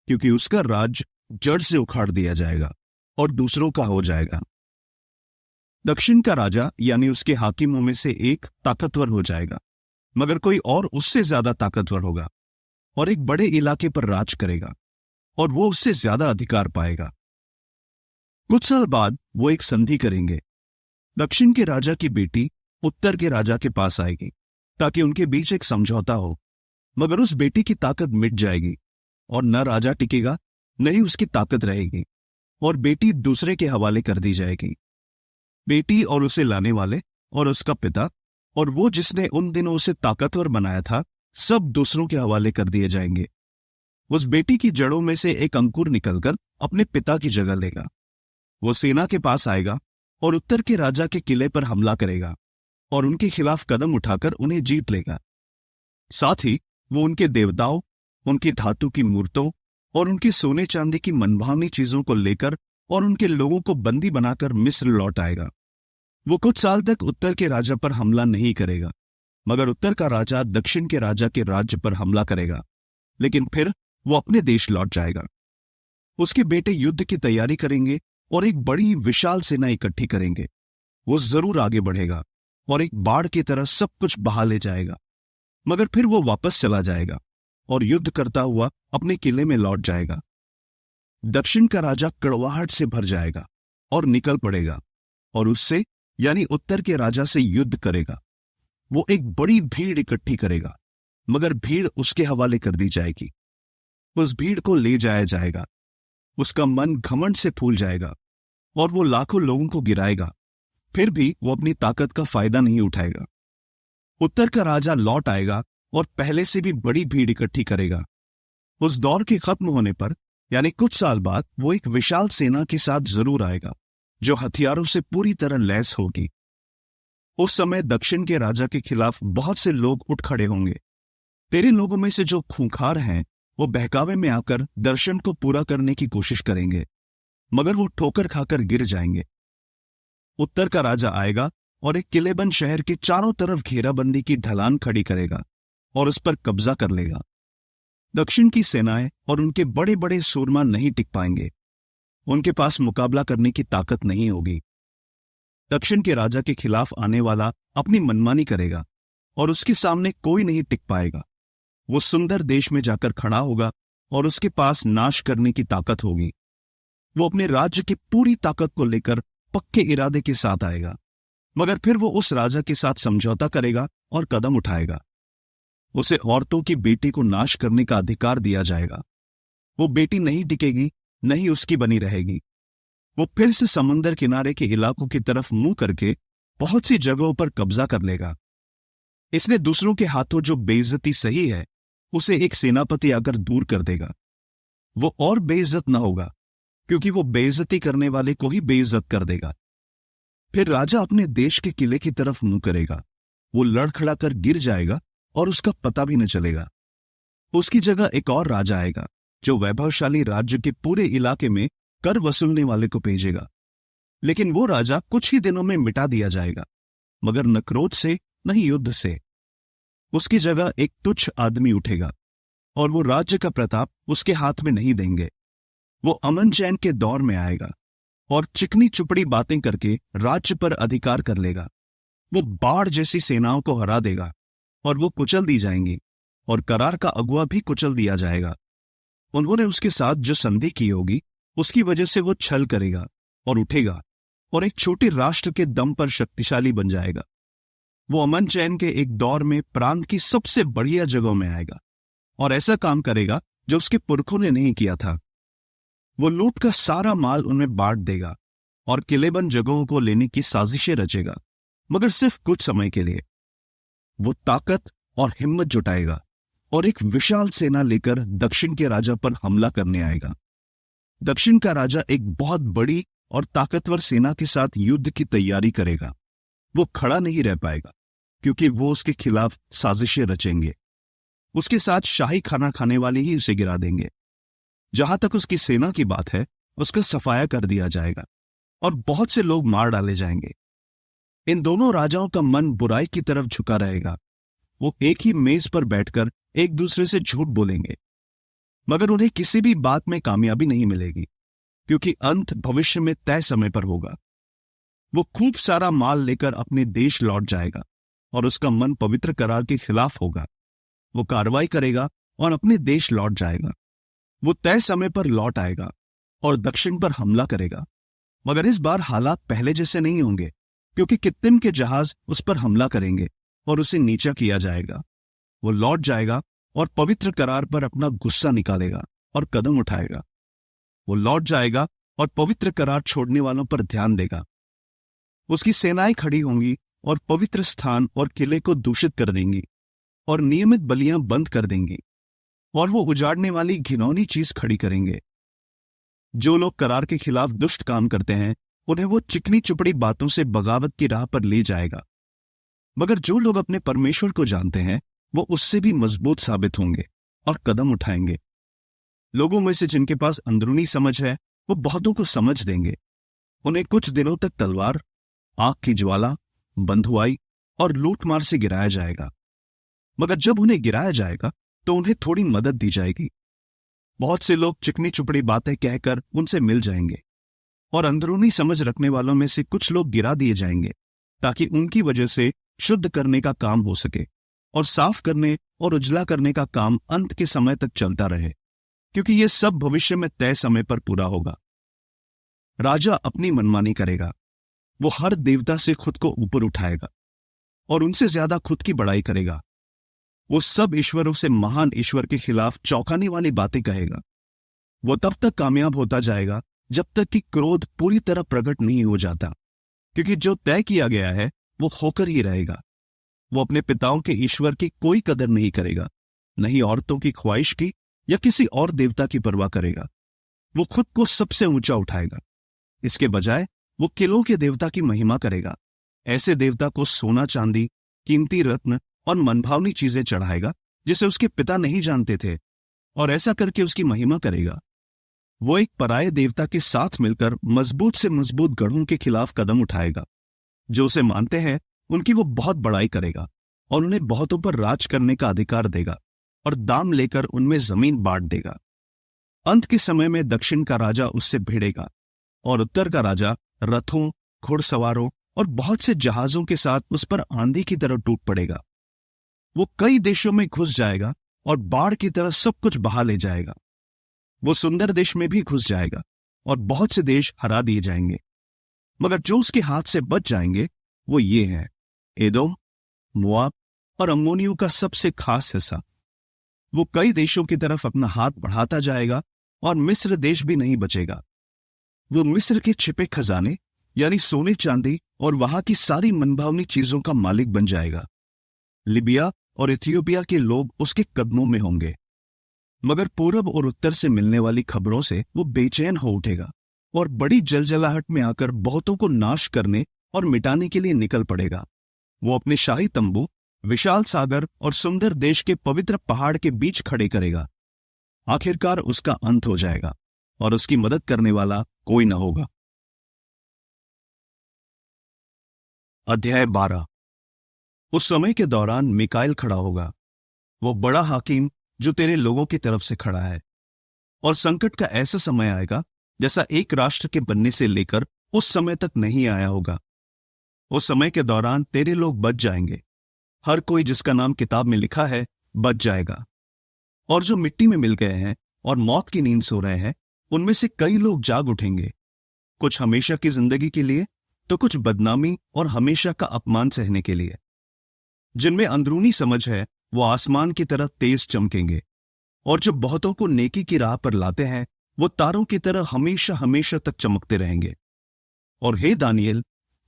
क्योंकि उसका राज जड़ से उखाड़ दिया जाएगा और दूसरों का हो जाएगा। दक्षिण का राजा यानी उसके हाकिमों में से एक ताकतवर हो जाएगा, मगर कोई और उससे ज्यादा ताकतवर होगा और एक बड़े इलाके पर राज करेगा और वो उससे ज्यादा अधिकार पाएगा। कुछ साल बाद वो एक संधि करेंगे। दक्षिण के राजा की बेटी उत्तर के राजा के पास आएगी ताकि उनके बीच एक समझौता हो, मगर उस बेटी की ताकत मिट जाएगी और न राजा टिकेगा न ही उसकी ताकत रहेगी और बेटी दूसरे के हवाले कर दी जाएगी। बेटी और उसे लाने वाले और उसका पिता और वो जिसने उन दिनों उसे ताकतवर बनाया था सब दूसरों के हवाले कर दिए जाएंगे। उस बेटी की जड़ों में से एक अंकुर निकलकर अपने पिता की जगह लेगा। वो सेना के पास आएगा और उत्तर के राजा के किले पर हमला करेगा और उनके खिलाफ कदम उठाकर उन्हें जीत लेगा। साथ ही वो उनके देवताओं, उनकी धातु की मूर्तों और उनकी सोने चांदी की मनभावनी चीजों को लेकर और उनके लोगों को बंदी बनाकर मिस्र लौट आएगा। वो कुछ साल तक उत्तर के राजा पर हमला नहीं करेगा, मगर उत्तर का राजा दक्षिण के राजा के राज्य पर हमला करेगा, लेकिन फिर वो अपने देश लौट जाएगा। उसके बेटे युद्ध की तैयारी करेंगे और एक बड़ी विशाल सेना इकट्ठी करेंगे। वो जरूर आगे बढ़ेगा और एक बाढ़ की तरह सब कुछ बहा ले जाएगा, मगर फिर वो वापस चला जाएगा और युद्ध करता हुआ अपने किले में लौट जाएगा। दक्षिण का राजा कड़वाहट से भर जाएगा और निकल पड़ेगा और उससे यानी उत्तर के राजा से युद्ध करेगा। वो एक बड़ी भीड़ इकट्ठी करेगा, मगर भीड़ उसके हवाले कर दी जाएगी। उस भीड़ को ले जाया जाएगा। उसका मन घमंड से फूल जाएगा और वो लाखों लोगों को गिराएगा, फिर भी वो अपनी ताकत का फायदा नहीं उठाएगा। उत्तर का राजा लौट आएगा और पहले से भी बड़ी भीड़ इकट्ठी करेगा। उस दौर के खत्म होने पर यानी कुछ साल बाद वो एक विशाल सेना के साथ जरूर आएगा जो हथियारों से पूरी तरह लैस होगी। उस समय दक्षिण के राजा के खिलाफ बहुत से लोग उठ खड़े होंगे। तेरे लोगों में से जो खूंखार हैं वो बहकावे में आकर दर्शन को पूरा करने की कोशिश करेंगे, मगर वो ठोकर खाकर गिर जाएंगे। उत्तर का राजा आएगा और एक किलेबंद शहर के चारों तरफ घेराबंदी की ढलान खड़ी करेगा और उस पर कब्जा कर लेगा। दक्षिण की सेनाएं और उनके बड़े बड़े सूरमा नहीं टिक पाएंगे। उनके पास मुकाबला करने की ताकत नहीं होगी। दक्षिण के राजा के खिलाफ आने वाला अपनी मनमानी करेगा और उसके सामने कोई नहीं टिक पाएगा। वो सुंदर देश में जाकर खड़ा होगा और उसके पास नाश करने की ताकत होगी। वो अपने राज्य की पूरी ताकत को लेकर पक्के इरादे के साथ आएगा, मगर फिर वो उस राजा के साथ समझौता करेगा और कदम उठाएगा। उसे औरतों की बेटी को नाश करने का अधिकार दिया जाएगा। वो बेटी नहीं टिकेगी, नहीं उसकी बनी रहेगी। वो फिर से समंदर किनारे के इलाकों की तरफ मुंह करके बहुत सी जगहों पर कब्जा कर लेगा। इसने दूसरों के हाथों जो बेइज्जती सही है उसे एक सेनापति आकर दूर कर देगा। वो और बेइज्जत न होगा, क्योंकि वो बेइज्जती करने वाले को ही बेइज्जत कर देगा। फिर राजा अपने देश के किले की तरफ मुंह करेगा। वो लड़खड़ा कर गिर जाएगा और उसका पता भी न चलेगा। उसकी जगह एक और राजा आएगा जो वैभवशाली राज्य के पूरे इलाके में कर वसूलने वाले को भेजेगा। लेकिन वो राजा कुछ ही दिनों में मिटा दिया जाएगा, मगर न क्रोध से न ही युद्ध से। उसकी जगह एक तुच्छ आदमी उठेगा और वो राज्य का प्रताप उसके हाथ में नहीं देंगे। वो अमन चैन के दौर में आएगा और चिकनी चुपड़ी बातें करके राज्य पर अधिकार कर लेगा। वो बाढ़ जैसी सेनाओं को हरा देगा और वो कुचल दी जाएंगी और करार का अगुआ भी कुचल दिया जाएगा। उन्होंने उसके साथ जो संधि की होगी उसकी वजह से वो छल करेगा और उठेगा और एक छोटे राष्ट्र के दम पर शक्तिशाली बन जाएगा। वो अमन चैन के एक दौर में प्रांत की सबसे बढ़िया जगहों में आएगा और ऐसा काम करेगा जो उसके पुरखों ने नहीं किया था। वो लूट का सारा माल उनमें बांट देगा और किलेबंद जगहों को लेने की साजिशें रचेगा, मगर सिर्फ कुछ समय के लिए। वो ताकत और हिम्मत जुटाएगा और एक विशाल सेना लेकर दक्षिण के राजा पर हमला करने आएगा। दक्षिण का राजा एक बहुत बड़ी और ताकतवर सेना के साथ युद्ध की तैयारी करेगा। वो खड़ा नहीं रह पाएगा क्योंकि वो उसके खिलाफ साजिशें रचेंगे। उसके साथ शाही खाना खाने वाले ही उसे गिरा देंगे। जहां तक उसकी सेना की बात है, उसका सफाया कर दिया जाएगा और बहुत से लोग मार डाले जाएंगे। इन दोनों राजाओं का मन बुराई की तरफ झुका रहेगा। वो एक ही मेज पर बैठकर एक दूसरे से झूठ बोलेंगे, मगर उन्हें किसी भी बात में कामयाबी नहीं मिलेगी क्योंकि अंत भविष्य में तय समय पर होगा। वो खूब सारा माल लेकर अपने देश लौट जाएगा और उसका मन पवित्र करार के खिलाफ होगा। वो कार्रवाई करेगा और अपने देश लौट जाएगा। वो तय समय पर लौट आएगा और दक्षिण पर हमला करेगा, मगर इस बार हालात पहले जैसे नहीं होंगे क्योंकि कित्तिम के जहाज उस पर हमला करेंगे और उसे नीचा किया जाएगा। वो लौट जाएगा और पवित्र करार पर अपना गुस्सा निकालेगा और कदम उठाएगा। वो लौट जाएगा और पवित्र करार छोड़ने वालों पर ध्यान देगा। उसकी सेनाएं खड़ी होंगी और पवित्र स्थान और किले को दूषित कर देंगी और नियमित बलियां बंद कर देंगी, और वो उजाड़ने वाली घिनौनी चीज खड़ी करेंगे। जो लोग करार के खिलाफ दुष्ट काम करते हैं, उन्हें वो चिकनी चुपड़ी बातों से बगावत की राह पर ले जाएगा, मगर जो लोग अपने परमेश्वर को जानते हैं, वो उससे भी मजबूत साबित होंगे और कदम उठाएंगे। लोगों में से जिनके पास अंदरूनी समझ है, वो बहुतों को समझ देंगे। उन्हें कुछ दिनों तक तलवार, आग की ज्वाला, बंधुआई और लूटमार से गिराया जाएगा, मगर जब उन्हें गिराया जाएगा तो उन्हें थोड़ी मदद दी जाएगी। बहुत से लोग चिकनी चुपड़ी बातें कहकर उनसे मिल जाएंगे और अंदरूनी समझ रखने वालों में से कुछ लोग गिरा दिए जाएंगे ताकि उनकी वजह से शुद्ध करने का काम हो सके और साफ करने और उजला करने का काम अंत के समय तक चलता रहे, क्योंकि यह सब भविष्य में तय समय पर पूरा होगा। राजा अपनी मनमानी करेगा। वो हर देवता से खुद को ऊपर उठाएगा और उनसे ज्यादा खुद की बड़ाई करेगा। वो सब ईश्वरों से महान ईश्वर के खिलाफ चौंकाने वाली बातें कहेगा। वो तब तक कामयाब होता जाएगा जब तक कि क्रोध पूरी तरह प्रकट नहीं हो जाता, क्योंकि जो तय किया गया है वो होकर ही रहेगा। वो अपने पिताओं के ईश्वर की कोई कदर नहीं करेगा, नहीं औरतों की ख्वाहिश की या किसी और देवता की परवाह करेगा। वो खुद को सबसे ऊंचा उठाएगा। इसके बजाय वो किलों के देवता की महिमा करेगा। ऐसे देवता को सोना, चांदी, कीमती रत्न और मनभावनी चीजें चढ़ाएगा जिसे उसके पिता नहीं जानते थे, और ऐसा करके उसकी महिमा करेगा। वो एक पराये देवता के साथ मिलकर मजबूत से मजबूत गढ़ों के खिलाफ कदम उठाएगा। जो उसे मानते हैं उनकी वो बहुत बड़ाई करेगा और उन्हें बहुतों पर राज करने का अधिकार देगा और दाम लेकर उनमें जमीन बांट देगा। अंत के समय में दक्षिण का राजा उससे भिड़ेगा और उत्तर का राजा रथों, घुड़सवारों और बहुत से जहाजों के साथ उस पर आंधी की तरह टूट पड़ेगा। वो कई देशों में घुस जाएगा और बाढ़ की तरह सब कुछ बहा ले जाएगा। वो सुंदर देश में भी घुस जाएगा और बहुत से देश हरा दिए जाएंगे, मगर जो उसके हाथ से बच जाएंगे वो ये हैं: एदोम, मोआब और अम्मोनियों का सबसे खास हिस्सा। वो कई देशों की तरफ अपना हाथ बढ़ाता जाएगा और मिस्र देश भी नहीं बचेगा। वो मिस्र के छिपे खजाने यानी सोने, चांदी और वहां की सारी मनभावनी चीजों का मालिक बन जाएगा। लिबिया और इथियोपिया के लोग उसके कदमों में होंगे, मगर पूरब और उत्तर से मिलने वाली खबरों से वो बेचैन हो उठेगा और बड़ी जलजलाहट में आकर बहुतों को नाश करने और मिटाने के लिए निकल पड़ेगा। वो अपने शाही तंबू विशाल सागर और सुंदर देश के पवित्र पहाड़ के बीच खड़े करेगा। आखिरकार उसका अंत हो जाएगा और उसकी मदद करने वाला कोई न होगा। अध्याय 12। उस समय के दौरान मिकाएल खड़ा होगा, वो बड़ा हाकिम जो तेरे लोगों की तरफ से खड़ा है। और संकट का ऐसा समय आएगा जैसा एक राष्ट्र के बनने से लेकर उस समय तक नहीं आया होगा। उस समय के दौरान तेरे लोग बच जाएंगे। हर कोई जिसका नाम किताब में लिखा है बच जाएगा। और जो मिट्टी में मिल गए हैं और मौत की नींद सो रहे हैं, उनमें से कई लोग जाग उठेंगे, कुछ हमेशा की जिंदगी के लिए तो कुछ बदनामी और हमेशा का अपमान सहने के लिए। जिनमें अंदरूनी समझ है वो आसमान की तरह तेज चमकेंगे, और जो बहुतों को नेकी की राह पर लाते हैं वो तारों की तरह हमेशा हमेशा तक चमकते रहेंगे। और हे दानियल,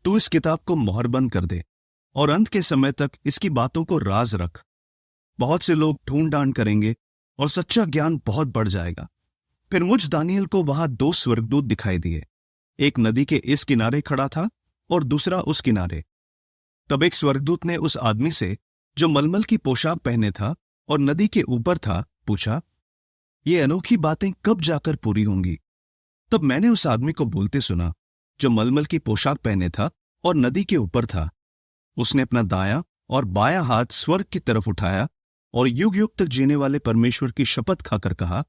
तू इस किताब को मोहरबंद कर दे और अंत के समय तक इसकी बातों को राज रख। बहुत से लोग ढूंढ डांड करेंगे और सच्चा ज्ञान बहुत बढ़ जाएगा, फिर मुझ दानियल को वहां दो स्वर्गदूत दिखाई दिए, एक नदी के इस किनारे खड़ा था और दूसरा उस किनारे। तब एक स्वर्गदूत ने उस आदमी से, जो मलमल की पोशाक पहने था और नदी के ऊपर था, पूछा, ये अनोखी बातें कब जाकर पूरी होंगी? तब मैंने उस आदमी को बोलते सुना, जो मलमल की पोशाक पहने था और नदी के ऊपर था। उसने अपना दायां और बायां हाथ स्वर्ग की तरफ उठाया और युग युग तक जीने वाले परमेश्वर की शपथ खाकर कहा,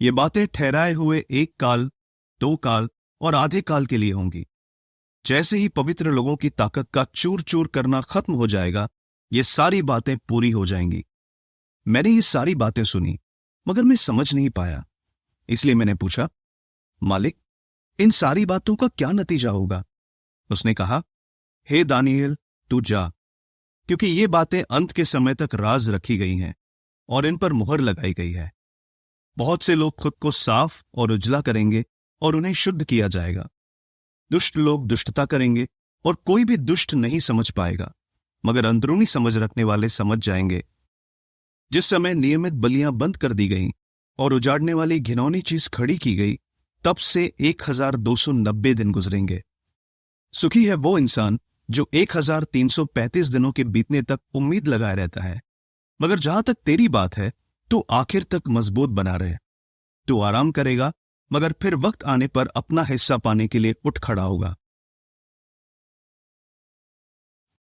ये बातें ठहराए हुए 1 काल, 2 काल और आधे काल के लिए होंगी। जैसे ही पवित्र लोगों की ताकत का चूर चूर करना खत्म हो जाएगा, ये सारी बातें पूरी हो जाएंगी। मैंने ये सारी बातें सुनी, मगर मैं समझ नहीं पाया। इसलिए मैंने पूछा, मालिक, इन सारी बातों का क्या नतीजा होगा? उसने कहा, हे दानिएल, तू जा, क्योंकि ये बातें अंत के समय तक राज रखी गई हैं और इन पर मुहर लगाई गई है। बहुत से लोग खुद को साफ और उजला करेंगे और उन्हें शुद्ध किया जाएगा। दुष्ट लोग दुष्टता करेंगे और कोई भी दुष्ट नहीं समझ पाएगा, मगर अंदरूनी समझ रखने वाले समझ जाएंगे। जिस समय नियमित बलियां बंद कर दी गईं और उजाड़ने वाली घिनौनी चीज खड़ी की गई, तब से 1290 दिन गुजरेंगे। सुखी है वो इंसान जो 1335 दिनों के बीतने तक उम्मीद लगाए रहता है। मगर जहां तक तेरी बात है, तो आखिर तक मजबूत बना रहे। तू आराम करेगा, मगर फिर वक्त आने पर अपना हिस्सा पाने के लिए उठ खड़ा होगा।